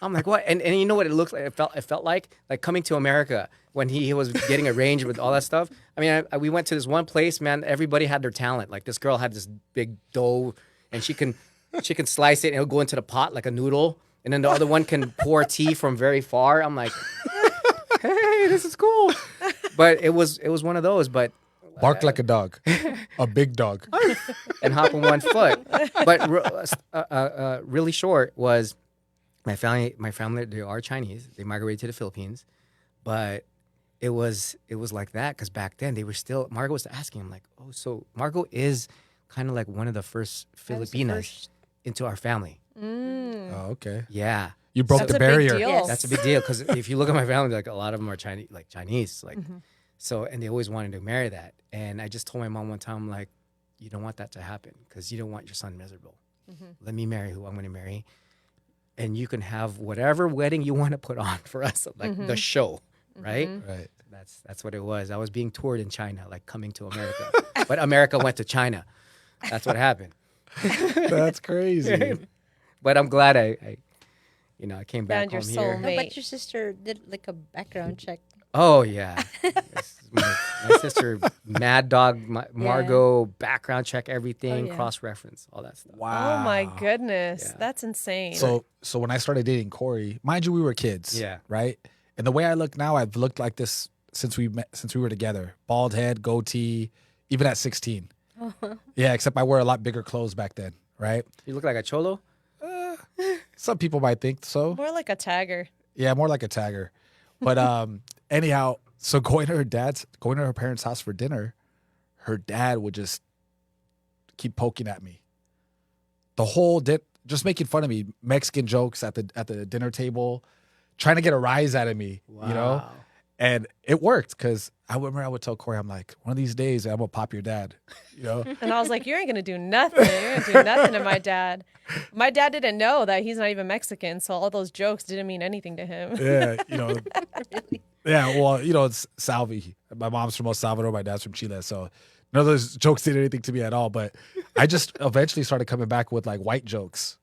I'm like, what? And you know what it looked like? It felt like coming to America when he was getting arranged with all that stuff. I mean, we went to this one place, man. Everybody had their talent. Like this girl had this big dough, and she can slice it and it'll go into the pot like a noodle. And then the other one can pour tea from very far. I'm like, hey, this is cool. But it was one of those. But Bark like a dog, a big dog. and hop on one foot. But really short was my family. They are Chinese. They migrated to the Philippines, but it was like that because back then they were still. Margaux was asking him like, oh, so Margaux is kind of like one of the first Filipinas into our family. Oh, okay. Yeah. You broke That's the a big barrier. deal. Yes. That's a big deal because if you look at my family, like a lot of them are Chinese, like so, and they always wanted to marry that. And I just told my mom one time, like, you don't want that to happen because you don't want your son miserable. Let me marry who I'm going to marry, and you can have whatever wedding you want to put on for us, like the show, right? Right. That's what it was. I was being toured in China, like coming to America, but America went to China. That's what happened. That's crazy. But I'm glad I came back Found your home here. soulmate. No, but your sister did like a background check. Oh yeah, my sister, Mad Dog, Margaux, background check everything, yeah. cross reference, all that stuff. Wow. Oh my goodness. Yeah. That's insane. So when I started dating Cori, mind you, we were kids. Yeah. Right. And the way I look now, I've looked like this since we were together. Bald head, goatee, even at 16. Yeah, except I wore a lot bigger clothes back then. Right. You look like a cholo. Some people might think so. More like a tagger. Yeah, more like a tagger. But anyhow, so going to her parents' house for dinner, her dad would just keep poking at me. The whole just making fun of me, Mexican jokes at the dinner table, trying to get a rise out of me, you know? Wow. And it worked because I would tell Cori, I'm like, one of these days I'm gonna pop your dad, you know? And I was like, you ain't going to do nothing. You're going to do nothing to my dad. My dad didn't know that he's not even Mexican. So all those jokes didn't mean anything to him. Yeah, you know. Yeah, well, you know, it's Salvi. My mom's from El Salvador, my dad's from Chile. So None of those jokes did anything to me at all. But I just eventually started coming back with like white jokes,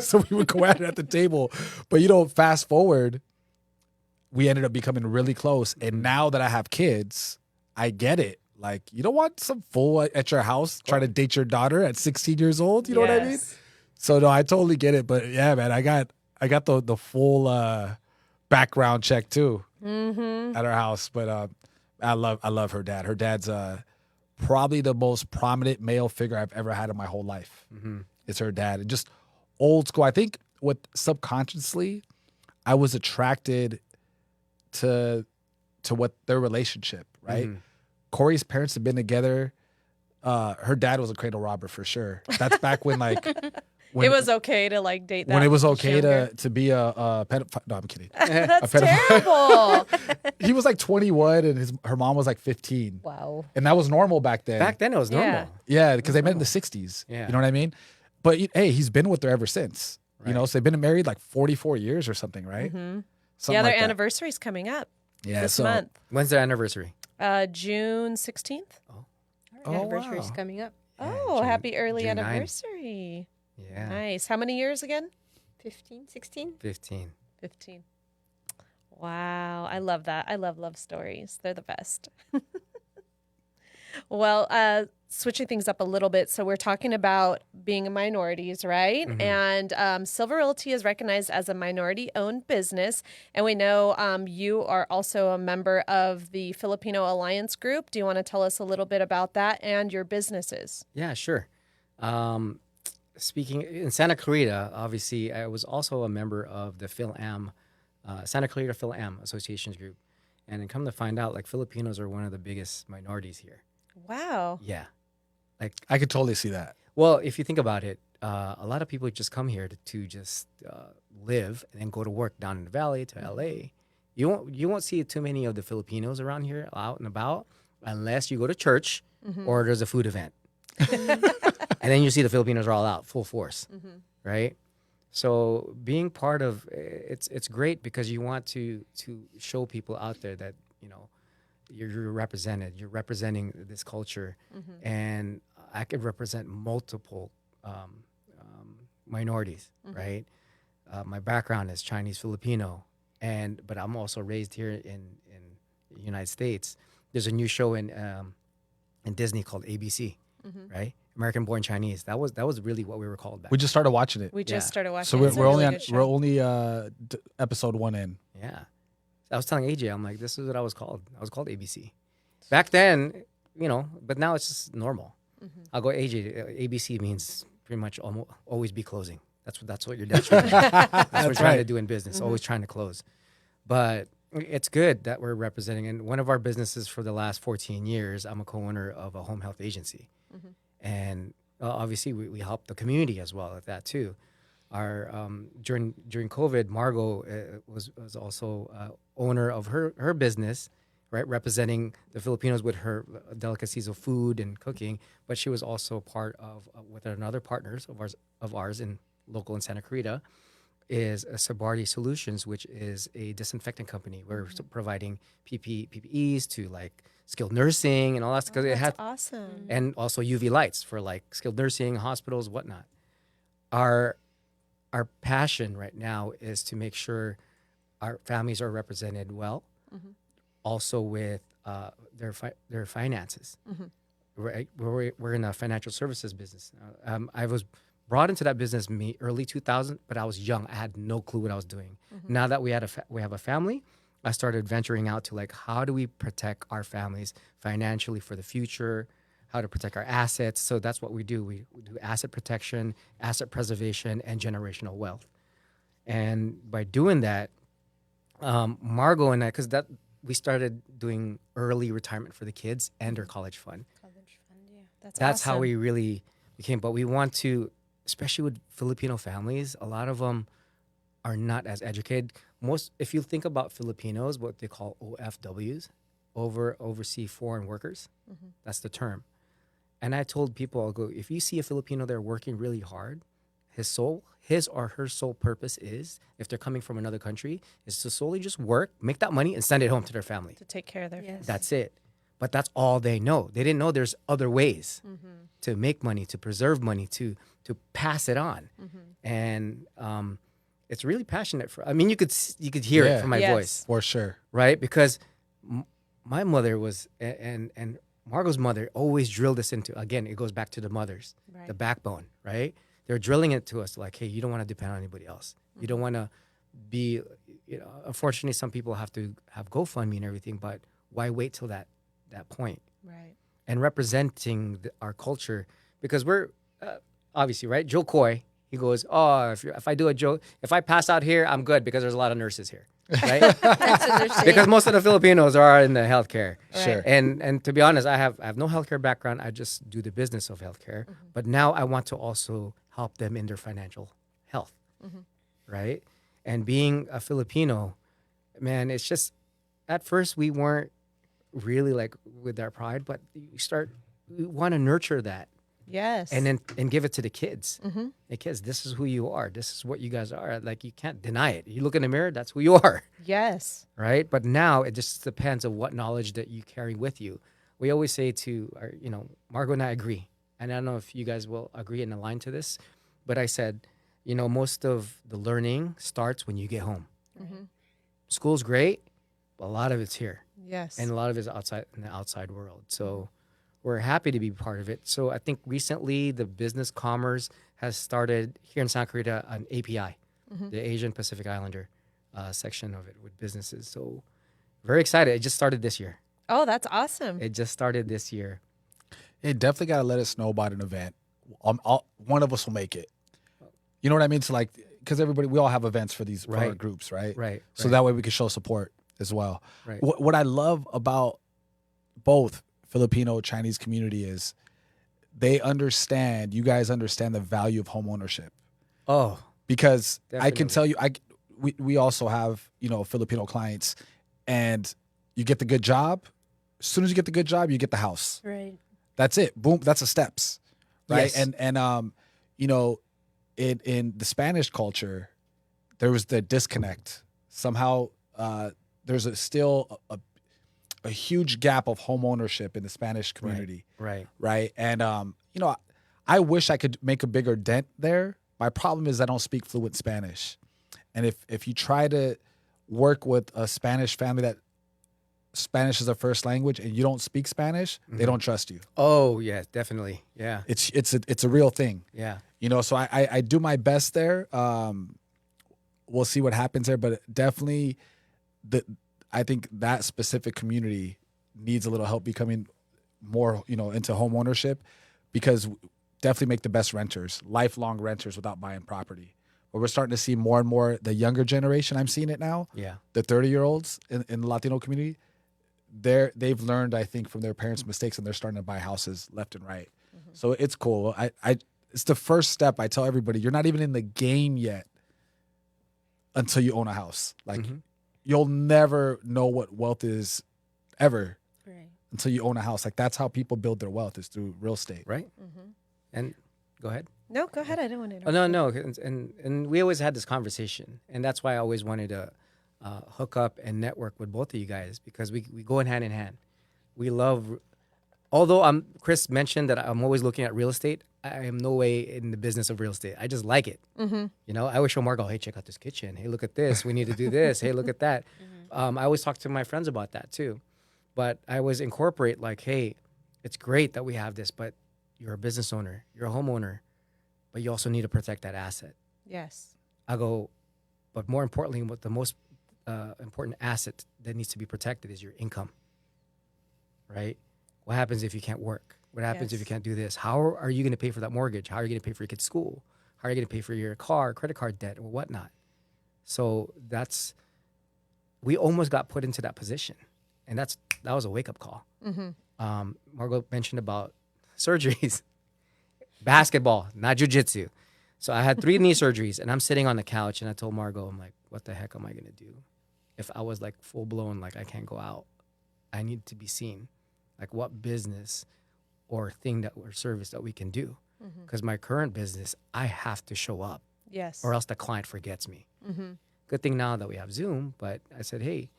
so we would go at it at the table. But fast forward, we ended up becoming really close. And now that I have kids, I get it. Like, you don't want some fool at your house trying to date your daughter at 16 years old. You know what I mean? So no, I totally get it. But yeah, man, I got the full background check too at our house. But I love her dad. Her dad's probably the most prominent male figure I've ever had in my whole life. It's her dad. And just old school. I think subconsciously, I was attracted to what their relationship, right? Cori's parents have been together. Her dad was a cradle robber for sure. That's back when when it was okay to like date that. When it was okay to be a pedophile. No, I'm kidding. That's terrible. He was like 21 and her mom was like 15. Wow. And that was normal back then. Back then it was normal. Yeah, because they met in the 60s. Yeah. You know what I mean? But hey, he's been with her ever since. Right. So they've been married like 44 years or something, right? Yeah, Something their like that. anniversary's coming up this so- month. When's their anniversary? June 16th. Our anniversary's coming up. Oh, June- happy early June 9. anniversary. Yeah. Nice. How many years again? 15, 16? 15. 15. Wow. I love that. I love love stories. They're the best. Well, switching things up a little bit. So we're talking about being minorities, right? And Silver Realty is recognized as a minority-owned business. And we know you are also a member of the Filipino Alliance Group. Do you want to tell us a little bit about that and your businesses? Yeah, sure. Speaking in Santa Clarita, obviously, I was also a member of the PhilAm, Santa Clarita PhilAm Associations Group. And then come to find out, like, Filipinos are one of the biggest minorities here. Wow. Yeah. Like, I could totally see that. well, if you think about it, a lot of people just come here to just live and then go to work down in the valley to LA. You won't see too many of the Filipinos around here out and about unless you go to church or there's a food event. And then you see the Filipinos are all out full force, right? So being part of it's great because you want to show people out there that you're represented. You're representing this culture, and I could represent multiple minorities, right? My background is Chinese Filipino, but I'm also raised here in the United States. There's a new show in Disney called ABC, right? American Born Chinese. That was really what we were called back. We just started watching it. We just started watching. So It's a we're only really on good show. we're only episode 1 in. Yeah. I was telling AJ, I'm like, this is what I was called. I was called ABC. Back then, but now it's just normal. I'll go, AJ, ABC means pretty much always be closing. That's what your dad's trying to do. That's what we're trying to do in business, always trying to close. But it's good that we're representing. And one of our businesses for the last 14 years, I'm a co-owner of a home health agency. And obviously we help the community as well with that too. Our during COVID, Margaux was also owner of her business, right, representing the Filipinos with her delicacies of food and cooking. But she was also part of with another partners of ours in local in Santa Clarita, is Sabardi Solutions, which is a disinfectant company. We're providing PPEs to like skilled nursing and all that because it had awesome. and also UV lights for like skilled nursing, hospitals, whatnot. Our passion right now is to make sure our families are represented well, also with their finances. Right, we're in a financial services business. I was brought into that business early 2000, but I was young. I had no clue what I was doing. Now that we have a family, I started venturing out to like how do we protect our families financially for the future, how to protect our assets. So that's what we do. We do asset protection, asset preservation, and generational wealth. And by doing that, Margaux and I, because we started doing early retirement for the kids and their college fund. That's awesome. how we really became. But we want to, especially with Filipino families, a lot of them are not as educated. If you think about Filipinos, what they call OFWs, overseas foreign workers, that's the term. And I told people, I'll go, if you see a Filipino there working really hard, his or her sole purpose is, if they're coming from another country, is to solely just work, make that money, and send it home to their family. To take care of their family. That's it. but that's all they know. They didn't know there's other ways to make money, to preserve money, to pass it on. And it's really passionate. I mean, you could hear it from my Yes. voice, For sure. right? Because my mother was, and Margot's mother always drilled us into, again, it goes back to the mothers, Right. the backbone, right? They're drilling it to us like, hey, you don't want to depend on anybody else. You don't want to be, unfortunately, some people have to have GoFundMe and everything, but why wait till that point? Right. And representing our culture, because we're obviously, right? Joe Coy, he goes, oh, if I do a joke, if I pass out here, I'm good because there's a lot of nurses here, right? That's what they're saying. Because most of the Filipinos are in the healthcare. Sure. And to be honest, I have no healthcare background. I just do the business of healthcare. But now I want to also help them in their financial health, right? And being a Filipino, man, it's just, at first we weren't really like with our pride, but we want to nurture that. Yes. And give it to the kids. Hey, kids, this is who you are. This is what you guys are. Like, you can't deny it. You look in the mirror, that's who you are, Yes. right? But now it just depends on what knowledge that you carry with you. We always say to our, Margaux and I agree, and I don't know if you guys will agree and align to this, but I said, most of the learning starts when you get home. School's great, but a lot of it's here. Yes. And a lot of it is outside in the outside world. So we're happy to be part of it. So I think recently the business commerce has started here in Santa Clarita an API, the Asian Pacific Islander section of it with businesses. So very excited. It just started this year. Oh, that's awesome. It just started this year. Hey, definitely got to let us know about an event. One of us will make it. You know what I mean? So like, because we all have events for these for our Right. groups, right? Right. So that way we can show support as well. Right. What I love about both Filipino Chinese community is you guys understand the value of home ownership. Oh, Because I can Definitely. tell you, we also have, Filipino clients, and you get the good job. As soon as you get the good job, you get the house. Right. That's it. Boom. That's the steps. Right. Yes. And in the Spanish culture, there was the disconnect. Somehow, there's still a huge gap of home ownership in the Spanish community. right. Right. And I wish I could make a bigger dent there. My problem is I don't speak fluent Spanish. And if you try to work with a Spanish family that Spanish is their first language and you don't speak Spanish, they don't trust you. Oh, yeah, definitely. Yeah. It's a real thing. Yeah. So I do my best there. We'll see what happens there, but definitely I think that specific community needs a little help becoming more, into home ownership, because definitely make the best renters, lifelong renters without buying property. But we're starting to see more and more the younger generation. I'm seeing it now. Yeah. The 30-year-olds in the Latino community, they've learned, I think, from their parents' mistakes, and they're starting to buy houses left and right. So it's cool. It's the first step. I tell everybody, you're not even in the game yet until you own a house. Like, you'll never know what wealth is ever Right. until you own a house. Like, that's how people build their wealth, is through real estate. Right. And go ahead. No, go ahead. I don't want to Oh, interrupt. no. And we always had this conversation. And that's why I always wanted to hook up and network with both of you guys, because we go in hand. We love, although Chris mentioned that I'm always looking at real estate, I am no way in the business of real estate. I just like it. I always show Margaux, hey, check out this kitchen. Hey, look at this. We need to do this. Hey, look at that. I always talk to my friends about that too. But I always incorporate like, hey, it's great that we have this, but you're a business owner, you're a homeowner, but you also need to protect that asset. Yes. I go, but more importantly, what the most important asset that needs to be protected is your income, right? What happens if you can't work? What happens if you Yes. can't do this? How are you going to pay for that mortgage? How are you going to pay for your kid's school? How are you going to pay for your car, credit card debt, or whatnot? So we almost got put into that position, and that was a wake-up call. Margaux mentioned about surgeries, basketball, not jujitsu. So I had 3 knee surgeries, and I'm sitting on the couch, and I told Margaux, I'm like, what the heck am I going to do? If I was like full blown, like I can't go out, I need to be seen. Like, what business or thing or service that we can do? Because my current business, I have to show up, Yes. or else the client forgets me. Good thing now that we have Zoom, but I said, hey,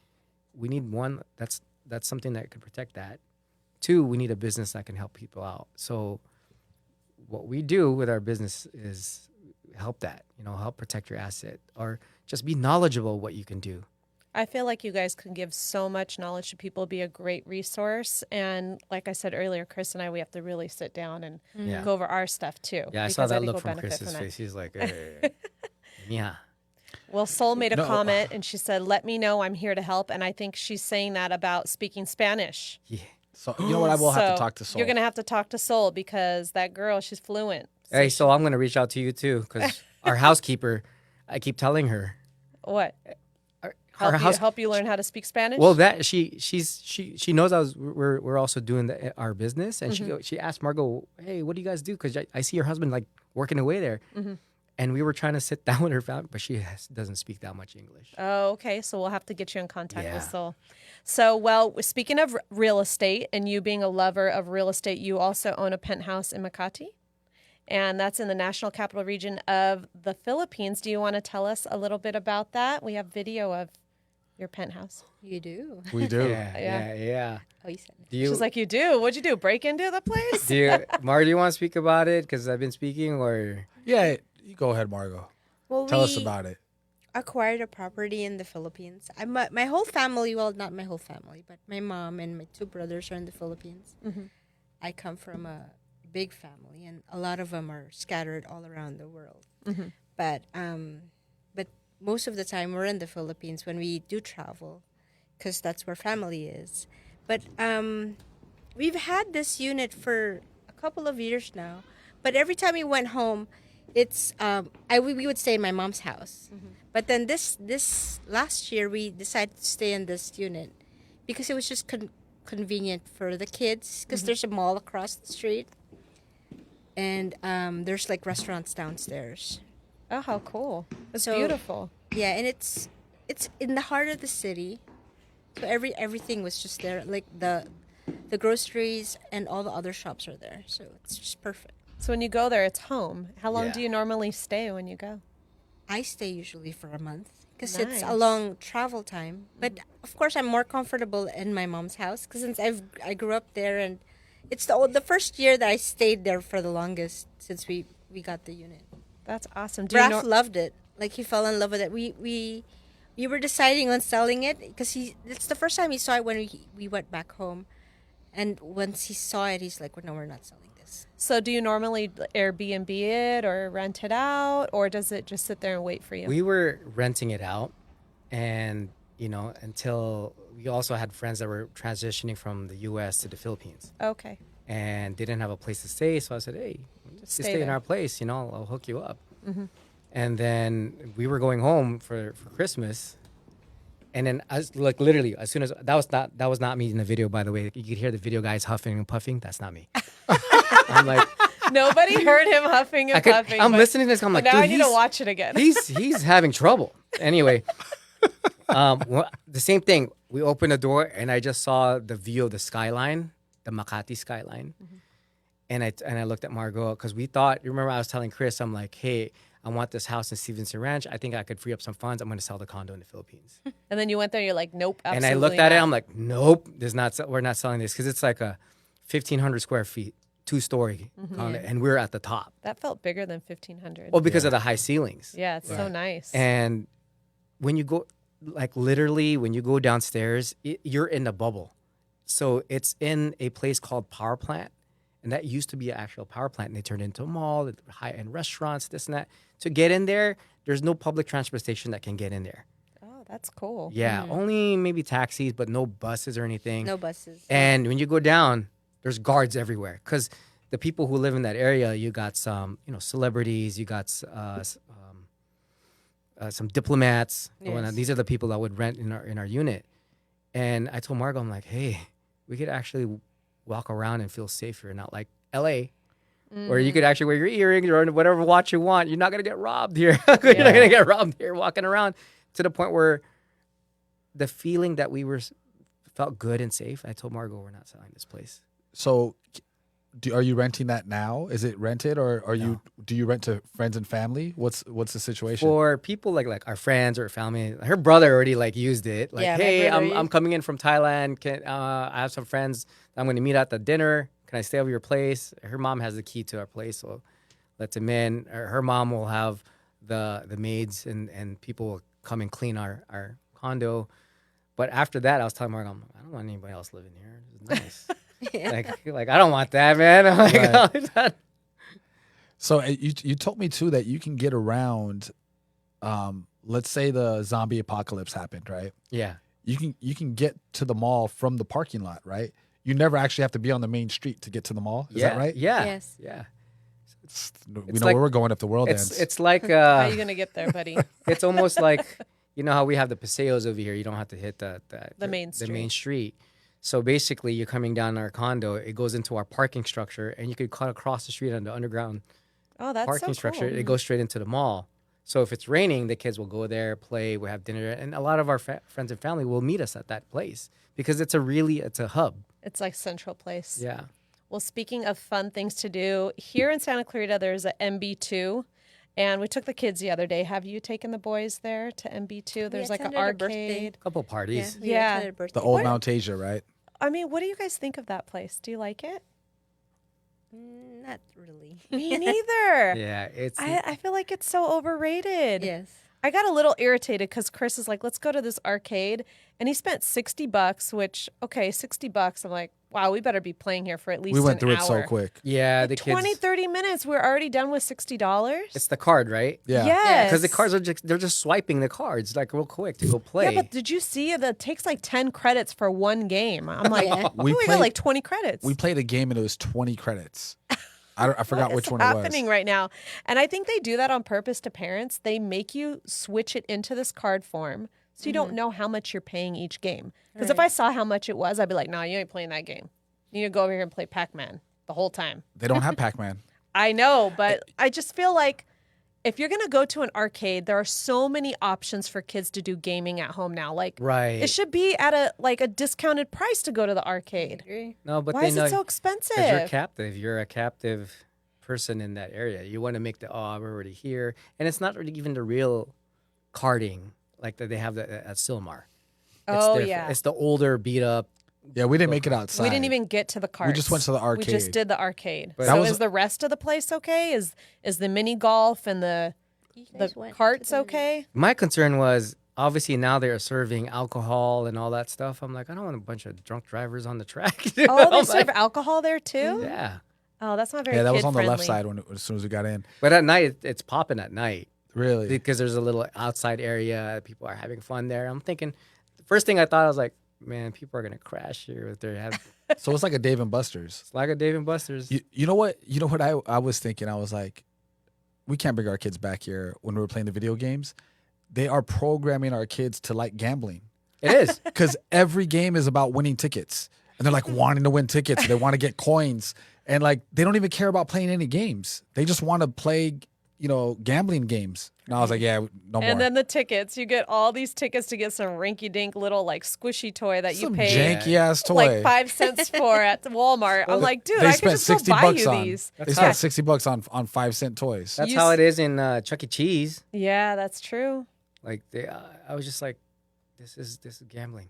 we need one that's something that could protect that. 2, we need a business that can help people out. So what we do with our business is help that, help protect your asset or just be knowledgeable what you can do. I feel like you guys can give so much knowledge to people, be a great resource. And like I said earlier, Chris and I, we have to really sit down and go over our stuff too. Yeah, I saw that think look we'll from benefit Chris's that. face. He's like, yeah. Well, Sol made a No. comment and she said, let me know, I'm here to help. And I think she's saying that about speaking Spanish. Yeah. So you know what? I will have to So talk to Sol. You're going to have to talk to Sol because that girl, she's fluent. Hey, so I'm going to reach out to you too because our housekeeper, I keep telling her. What? Our Help you learn how to speak Spanish? Well, that she knows we're also doing our business, and she asked Margaux, hey, what do you guys do? Because I see your husband like working away there, and we were trying to sit down with her family, but she doesn't speak that much English. Oh, okay. So we'll have to get you in contact with Yeah. Sol. So, well, speaking of real estate and you being a lover of real estate, you also own a penthouse in Makati, and that's in the National Capital Region of the Philippines. Do you want to tell us a little bit about that? We have video of your penthouse. You do. we do. Yeah. Oh, you said it. Do you, She's like, you do? What'd you do? Break into the place? Mar, do you want to speak about it? Because I've been speaking, or Yeah, you go ahead, Margaux. Well, Tell us we about it. acquired a property in the Philippines. My whole family, well, not my whole family, but my mom and my 2 brothers are in the Philippines. I come from a big family, and a lot of them are scattered all around the world. But most of the time we're in the Philippines when we do travel, because that's where family is. But we've had this unit for a couple of years now. But every time we went home, it's we would stay in my mom's house. But then this last year we decided to stay in this unit because it was just convenient for the kids, because there's a mall across the street, and there's like restaurants downstairs. Oh, how cool. It's So- beautiful. Yeah, and it's in the heart of the city, so everything was just there. Like the groceries and all the other shops are there, so it's just perfect. So when you go there, it's home. How long Yeah. do you normally stay when you go? I stay usually for a month because it's a Nice. long travel time. But of course, I'm more comfortable in my mom's house because since I grew up there, and it's the first year that I stayed there for the longest since we got the unit. That's awesome. Do you Raph loved it. Like, he fell in love with it. We were deciding on selling it because it's the first time he saw it when we went back home, and once he saw it, he's like, well, no, we're not selling this. So do you normally Airbnb it or rent it out, or does it just sit there and wait for you? we were renting it out, and until we also had friends that were transitioning from the U.S. to the Philippines, Okay. and they didn't have a place to stay. So I said, hey, just stay stay in there. our place. I'll hook you up. And then we were going home for Christmas, and then like literally as soon as that was not me in the video, by the way. You could hear the video guys huffing and puffing. That's not me. I'm like, Nobody heard him huffing and puffing. I'm but listening to this. I'm like, now dude, I need to watch it again. he's having trouble. Anyway, the same thing. We opened the door, and I just saw the view of the skyline, the Makati skyline, and I looked at Margaux because we thought. You remember I was telling Chris, I'm like, hey, I want this house in Stevenson Ranch. I think I could free up some funds. I'm going to sell the condo in the Philippines. And then you went there, you're like, nope, absolutely And I looked at it. not. I'm like, nope, we're not selling this because it's like a 1,500 square feet, 2-story condo, and we're at the top. That felt bigger than 1,500. Well, because of the high ceilings. Yeah, it's so nice. And when you go, like literally, when you go downstairs, you're in the bubble. So it's in a place called Power Plant. And that used to be an actual power plant. And they turned it into a mall, high-end restaurants, this and that. To get in there, there's no public transportation that can get in there. Oh, that's cool. Yeah, only maybe taxis, but no buses or anything. No buses. And when you go down, there's guards everywhere. Because the people who live in that area, you got some, celebrities, you got some diplomats. Yes. These are the people that would rent in our unit. And I told Margaux, I'm like, hey, we could actually walk around and feel safer, not like LA, where you could actually wear your earrings or whatever watch you want. You're not going to get robbed here. You're not going to get robbed here walking around, to the point where the feeling that we felt good and safe. I told Margaux, we're not selling this place. So are you renting that now? Is it rented, or do you rent to friends and family? What's the situation? For people like our friends or family, her brother already like used it. Like, Yeah, my hey, brother I'm used- coming in from Thailand. Can I have some friends I'm going to meet at the dinner? Can I stay over your place? Her mom has the key to our place, so lets him in. Her mom will have the maids and people will come and clean our condo. But after that, I was telling Mark, I don't want anybody else living here. It's nice. like I don't want that, man. I'm like, Right. So you told me too that you can get around. Let's say the zombie apocalypse happened, right? yeah. You can get to the mall from the parking lot, right? You never actually have to be on the main street to get to the mall. Is that right? Yeah. Yes. Yeah. We It's know like- where we're going if the world ends. It's like How are you gonna get there, buddy? it's almost like you know how we have the paseos over here. You don't have to hit the main main street. So basically, you're coming down our condo. It goes into our parking structure, and you could cut across the street on the underground Oh, that's parking so structure. cool. It goes straight into the mall. So if it's raining, the kids will go there, play, we'll have dinner, and a lot of our friends and family will meet us at that place because it's a hub. It's like central place. Yeah. Well, speaking of fun things to do, here in Santa Clarita, there's a MB2, and we took the kids the other day. Have you taken the boys there to MB2? There's like an attended a birthday. arcade. Couple parties. We Yeah. attended a birthday the old party. Mount Asia, right? I mean, what do you guys think of that place? Do you like it? Not really. Me neither. Yeah. It's I feel like it's so overrated. Yes. I got a little irritated because Chris is like, let's go to this arcade. And he spent $60, which, okay, $60. I'm like, wow, we better be playing here for at least We went an through it so hour. quick. yeah. The 20, kids. 30 minutes. We're already done with $60. It's the card, right? Yeah. Yes. Because the cards they're just swiping the cards like real quick to go play. Yeah, but did you see that it takes like 10 credits for one game? I'm like, Yeah. we got like 20 credits. We played a game and it was 20 credits. I forgot which What's one it was. happening right now? And I think they do that on purpose to parents. They make you switch it into this card form so you don't know how much you're paying each game. Because if I saw how much it was, I'd be like, no, you ain't playing that game. You need to go over here and play Pac-Man the whole time. They don't have Pac-Man. I know, but I just feel like if you're going to go to an arcade, there are so many options for kids to do gaming at home now. Like, Right. it should be at a discounted price to go to the arcade. Agree. No, but Why they is know it so 'cause expensive? you're captive. You're a captive person in that area. You want to make I'm already here, and it's not really even the real carding like that they have at Silmar. It's Oh, different. yeah. It's the older, beat up. Yeah, we didn't make it outside. We didn't even get to the carts. just went to the We arcade. just did the arcade. But That So was- is the rest of the place okay? Is the mini golf and the You guys the went carts to the- okay? My concern was obviously now they're serving alcohol and all that stuff. I'm like, I don't want a bunch of drunk drivers on the track. Oh, they I'm serve like, alcohol there too? yeah. Oh, that's not very Yeah, that was on the kid-friendly. left side as soon as we got in. But at night, it's popping at night Really? because there's a little outside area. People are having fun there. I'm thinking, the first thing I thought, I was like, man, people are gonna crash here if they have. So it's like a Dave and Buster's. It's like a Dave and Buster's. You know what? You know what I was thinking? I was like, we can't bring our kids back here when we were playing the video games. They are programming our kids to like gambling It is. because every game is about winning tickets. And they're like wanting to win tickets. They want to get coins. And like, they don't even care about playing any games. They just want to play, gambling games. And I was like, yeah, no more. And then the tickets. You get all these tickets to get some rinky-dink little like squishy toy that Some you pay janky ass toy. like 5 cents for at Walmart. I'm like, dude, they I could spent just go 60 buy bucks you on. these. They spent $60 on 5-cent toys. That's You how s- it is in Chuck E. Cheese. Yeah, that's true. Like I was just like, this is gambling.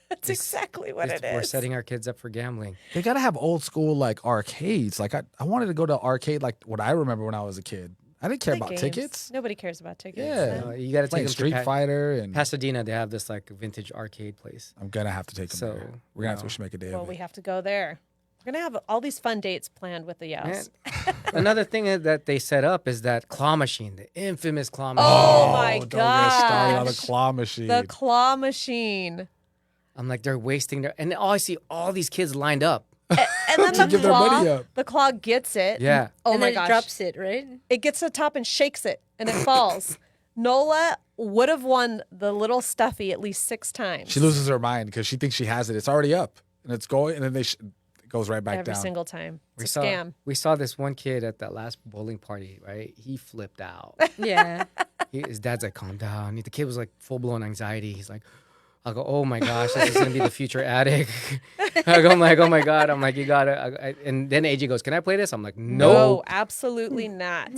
That's exactly what it is. We're setting our kids up for gambling. They gotta have old school like arcades. Like I wanted to go to arcade like what I remember when I was a kid. I didn't care Play about games. tickets. Nobody cares about tickets. Yeah. You got to take Playing them Street to Fighter and Pasadena. They have this like vintage arcade place. I'm gonna have to take them So, there. We're gonna have to no. we should make a day Well, of we it. have to go there. We're gonna have all these fun dates planned with the Yaos. And another thing that they set up is that claw machine, the infamous claw machine. Oh my Don't get started on the gosh. claw machine. The claw machine. I'm like, they're wasting their, and I see all these kids lined up. And then To the give their money claw, up. the claw gets it. Yeah. Oh and my then gosh. it drops it, right? It gets to the top and shakes it, and it falls. Nola would have won the little stuffy at least 6 times. She loses her mind because she thinks she has it. It's already up and it's going, and then it goes right back every down. single time. It's a scam. We saw this one kid at that last bowling party, right? He flipped out. Yeah. His dad's like, calm down. The kid was like full blown anxiety. He's like, I'll go, oh my gosh, this is gonna be the future addict. I'm like, oh my god. I'm like, you gotta. And then AJ goes, can I play this? I'm like, no. No, absolutely not.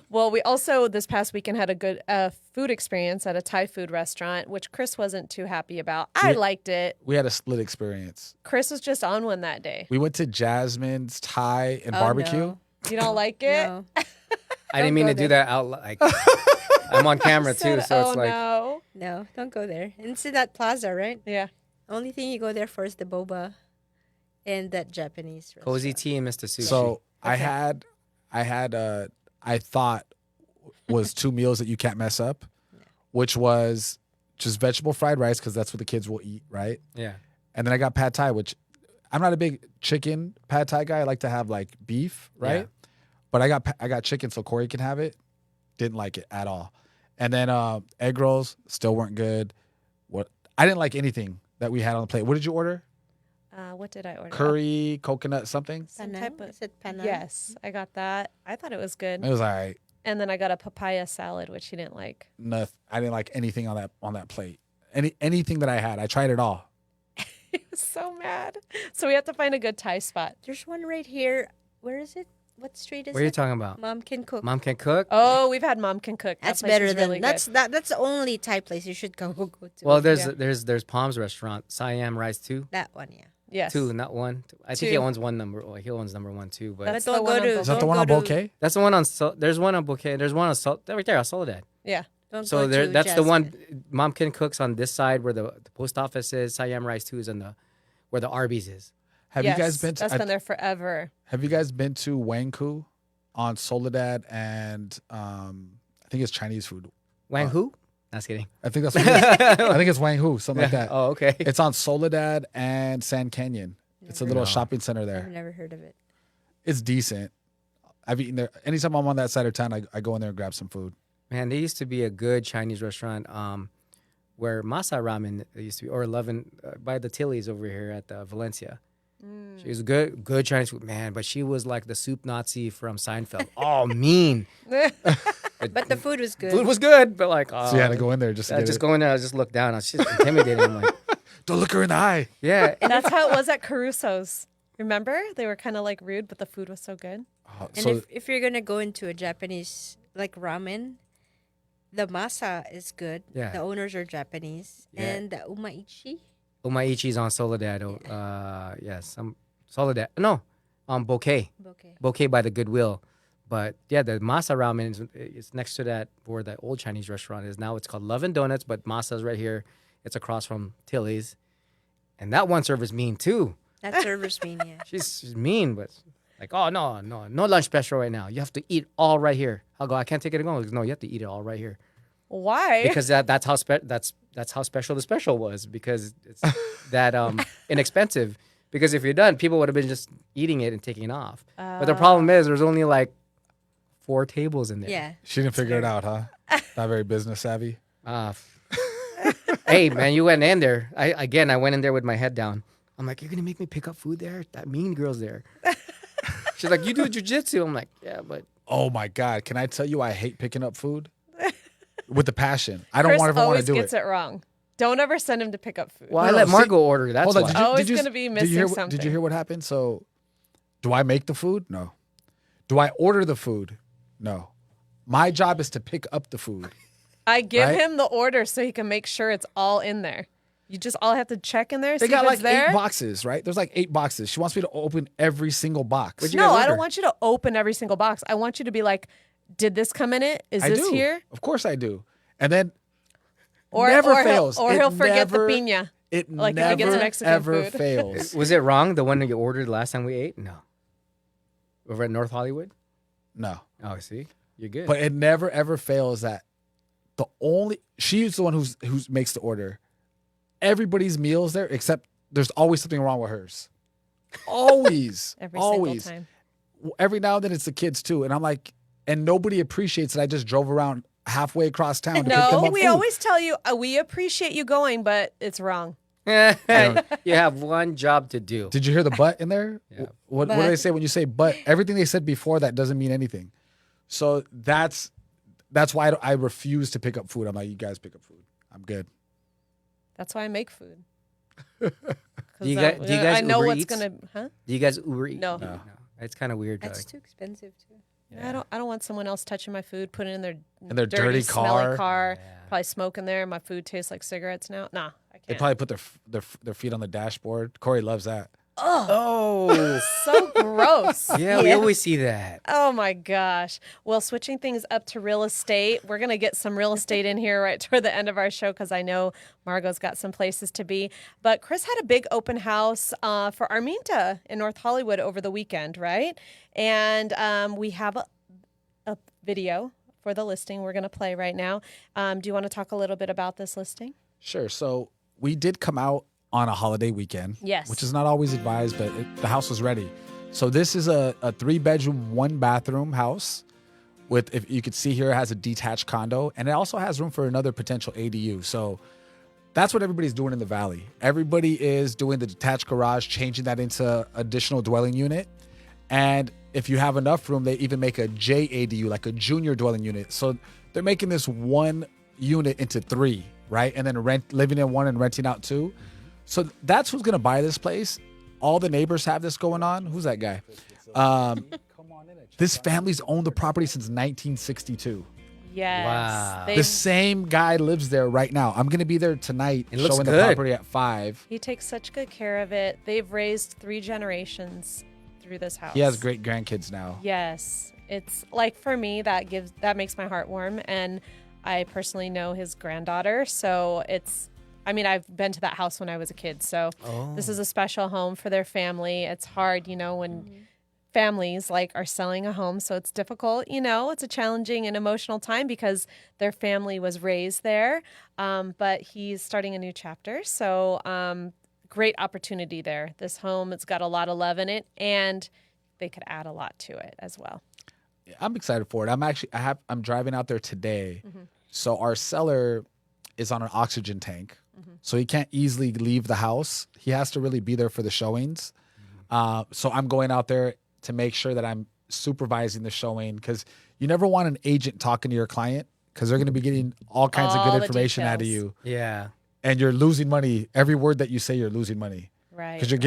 Well, we also this past weekend had a good food experience at a Thai food restaurant, which Chris wasn't too happy about. I liked it. We had a split experience. Chris was just on one that day. We went to Jasmine's Thai and Oh, barbecue. no. You don't like it? No. I didn't mean go to do there. that out. Like, I'm on camera too, Said, so oh it's like, no. No, don't go there. And it's in that plaza, right? Yeah. Only thing you go there for is the boba and that Japanese restaurant. cozy tea and Mr. Sushi. So I Okay. had I thought was 2 meals that you can't mess up, which was just vegetable fried rice because that's what the kids will eat, right? yeah. And then I got pad thai, which I'm not a big chicken pad thai guy. I like to have like beef, right? Yeah. But I got chicken so Cori can have it. Didn't like it at all. And then egg rolls still weren't good. What I didn't like anything that we had on the plate. What did you order? What did I order? Curry, coconut, something. Some Panang? type of. Is it Panang? Yes, I got that. I thought it was good. It was all right. And then I got a papaya salad, which he didn't like. Nothing. I didn't like anything on that plate. Anything that I had, I tried it all. He was so mad. So we have to find a good Thai spot. There's one right here. Where is it? What street is What are you it? talking about? Mom Can Cook. Mom can cook. Oh, we've had Mom Can Cook. That That's place better is than really that's good. that's the only Thai place you should go to. Well, Yeah. there's Palm's restaurant, Siam Rice 2. that one, yeah. Yes. 2, not 1. I think Two. he owns one number. Well, he owns number 1 too. But That's But the don't one go on to- Bouquet. Is that the Don't one on go to- Bouquet? that's the one on. There's one on Bouquet. There's one on right there on Soledad. Yeah. Don't So go there, to that's the one. Jasmine. Mom Can Cooks on this side where the post office is. Siam Rice 2 is on the where the Arby's is. Have Yes, you guys been to? That's been there forever. Have you guys been to Wangku on Soledad and I think it's Chinese food. Wang Hu? Not kidding. I think that's what it is. I think it's Wanghu, something like that. Oh, okay. It's on Soledad and Sand Canyon. It's a little shopping center I've there. never heard of it. It's decent. I've eaten there. Anytime I'm on that side of town, I go in there and grab some food. Man, there used to be a good Chinese restaurant where Masa Ramen used to be, or 11 by the Tilly's over here at Valencia. She was good Chinese food, man, but she was like the soup Nazi from Seinfeld. Oh, mean. But the food was good. Food was good, but like, So you had to go in there just to I get just it. go in there. I just look down. I was just intimidated. I'm like, Don't look her in the eye. yeah. That's how it was at Caruso's. Remember? They were kind of like rude, but the food was so good. And So if you're gonna go into a Japanese like ramen, the masa is good. Yeah. The owners are Japanese. Yeah. And the umaichi. Umaichi's on Soledad. Yes, Soledad. No, on Bouquet. Okay. Bouquet by the Goodwill. But yeah, the Masa Ramen is next to that where the old Chinese restaurant is. Now it's called Love and Donuts, but Masa's right here. It's across from Tilly's. And that one server's mean too. That server's mean, yeah. She's mean, but like, oh, no lunch special right now. You have to eat all right here. I'll go, I can't take it and go. No, you have to eat it all right here. Why? Because that's how special the special was, because it's that inexpensive. Because if you're done, people would have been just eating it and taking it off. But the problem is there's only like 4 tables in there. Yeah. she didn't figure it out, huh? Not very business savvy. Hey man, you went in there. I went in there with my head down. I'm like, you're gonna make me pick up food there? That mean girl's there. She's like, you do jujitsu. I'm like, yeah, but Oh my God. Can I tell you I hate picking up food? With the passion. I don't Chris ever want to always do gets it. it wrong. Don't ever send him to pick up food. well, No, I no, let see- Margaux order. That's Hold on. why. Always gonna be missing Did something. you hear what happened? So, do I make the food? No. Do I order the food? No. My job is to pick up the food. I give Right? him the order so he can make sure it's all in there. You just all have to check in there. They see got if like it's there. 8 boxes, right? There's like 8 boxes. She wants me to open every single box. What'd you No, guys I don't order? want you to open every single box. I want you to be like, did this come in it? Is I this do. here? Of course I do. And then Or never or fails. Or It he'll forget never- the piña. it Like if he gets never Mexican ever food. fails. Was it wrong? The one that you ordered last time we ate? No. Over at North Hollywood? No. Oh, see, you're good. But it never ever fails that she's the one who makes the order. Everybody's meals there, except there's always something wrong with hers. Always. Every always. single time. Every now and then it's the kids too. And I'm like, and nobody appreciates that I just drove around halfway across town to pick them No, up we food. always tell you we appreciate you going, but it's wrong. you have one job to do. Did you hear the but in there? Yeah. What do But. they say when you say but? Everything they said before that doesn't mean anything. So that's why I refuse to pick up food. I'm like, you guys pick up food. I'm good. That's why I make food. Do you guys I know Uber what's Eats? gonna. Huh? Do you guys Uber Eats? No. It's kind of weird. That's too expensive too. I don't want someone else touching my food, putting it in their dirty smelly car. car. Yeah. Probably smoking there. My food tastes like cigarettes now. Nah, I They can't. probably put their feet on the dashboard. Corey loves that. Oh, So gross. yeah, we always see that. Oh my gosh. Well, switching things up to real estate, we're going to get some real estate in here right toward the end of our show because I know Margot's got some places to be. But Chris had a big open house for Arminta in North Hollywood over the weekend, right? And we have a video for the listing we're going to play right now. Do you want to talk a little bit about this listing? Sure. So we did come out on a holiday weekend. Yes. Which is not always advised, but the house was ready. So this is a 3-bedroom, 1-bathroom house with, if you could see here, it has a detached condo, and it also has room for another potential ADU. So that's what everybody's doing in the Valley. Everybody is doing the detached garage, changing that into additional dwelling unit. And if you have enough room, they even make a JADU, like a junior dwelling unit. So they're making this one unit into 3, right? And then living in 1 and renting out 2. So that's who's going to buy this place. All the neighbors have this going on. Who's that guy? This family's owned the property since 1962. Yes. Wow. The same guy lives there right now. I'm going to be there tonight It looks showing the good. property at 5. He takes such good care of it. They've raised 3 generations through this house. He has great grandkids now. Yes. It's like, for me, that makes my heart warm. And I personally know his granddaughter. So I've been to that house when I was a kid. So this is a special home for their family. It's hard, when families are selling a home. So it's difficult, it's a challenging and emotional time because their family was raised there. But he's starting a new chapter. So great opportunity there. This home, it's got a lot of love in it, and they could add a lot to it as well. I'm excited for it. I'm driving out there today. So our seller is on an oxygen tank. So he can't easily leave the house. He has to really be there for the showings. So I'm going out there to make sure that I'm supervising the showing, because you never want an agent talking to your client, because they're going to be getting all kinds of All good the information out of details. you. Yeah. And you're losing money. Every word that you say, you're losing money. Right. Because you're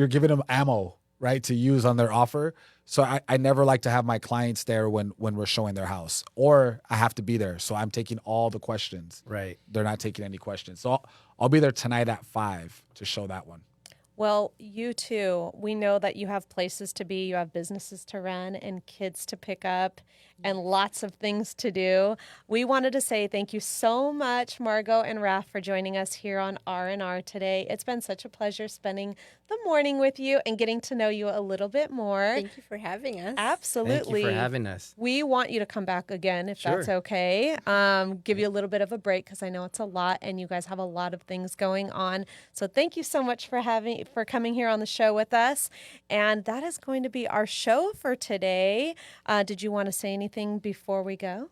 giving them ammo, right, to use on their offer. So I never like to have my clients there when we're showing their house, or I have to be there. So I'm taking all the questions. Right. They're not taking any questions. So I'll be there tonight at 5 to show that one. Well, you too. We know that you have places to be, you have businesses to run, and kids to pick up, and lots of things to do. We wanted to say thank you so much, Margaux and Raff, for joining us here on R&R today. It's been such a pleasure spending the morning with you and getting to know you a little bit more. Thank you for having us. Absolutely. Thank you for having us. We want you to come back again if that's Sure. okay. Give you a little bit of a break because I know it's a lot and you guys have a lot of things going on. So thank you so much for coming here on the show with us. And that is going to be our show for today. Did you want to say anything before we go?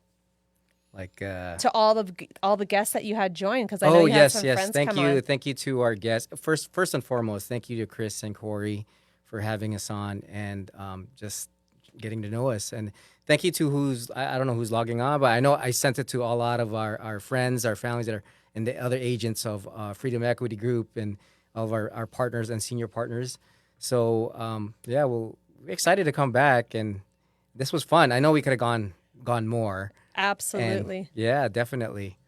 To all the guests that you had joined, because I know you had some friends Thank come you. on. Thank you to our guests. First and foremost, thank you to Chris and Cori for having us on and just getting to know us. And thank you to I don't know who's logging on, but I know I sent it to a lot of our friends, our families that are, and the other agents of Freedom Equity Group and all of our partners and senior partners. So we're excited to come back, and this was fun. I know we could have gone more. Absolutely. And yeah, definitely.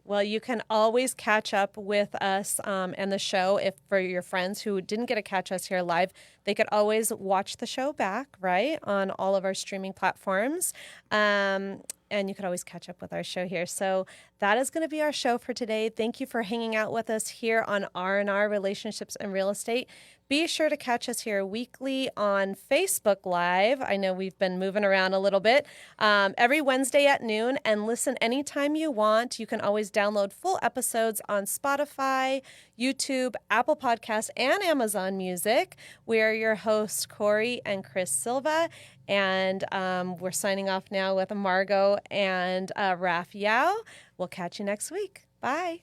Well, you can always catch up with us and the show. If for your friends who didn't get to catch us here live, they could always watch the show back, right, on all of our streaming platforms. And you could always catch up with our show here. So that is going to be our show for today. Thank you for hanging out with us here on R&R Relationships and Real Estate. Be sure to catch us here weekly on Facebook Live. I know we've been moving around a little bit. Every Wednesday at noon, and listen anytime you want. You can always download full episodes on Spotify, YouTube, Apple Podcasts, and Amazon Music. We are your hosts, Cori and Chris Silva, and we're signing off now with Margaux and Raff Yao. We'll catch you next week. Bye.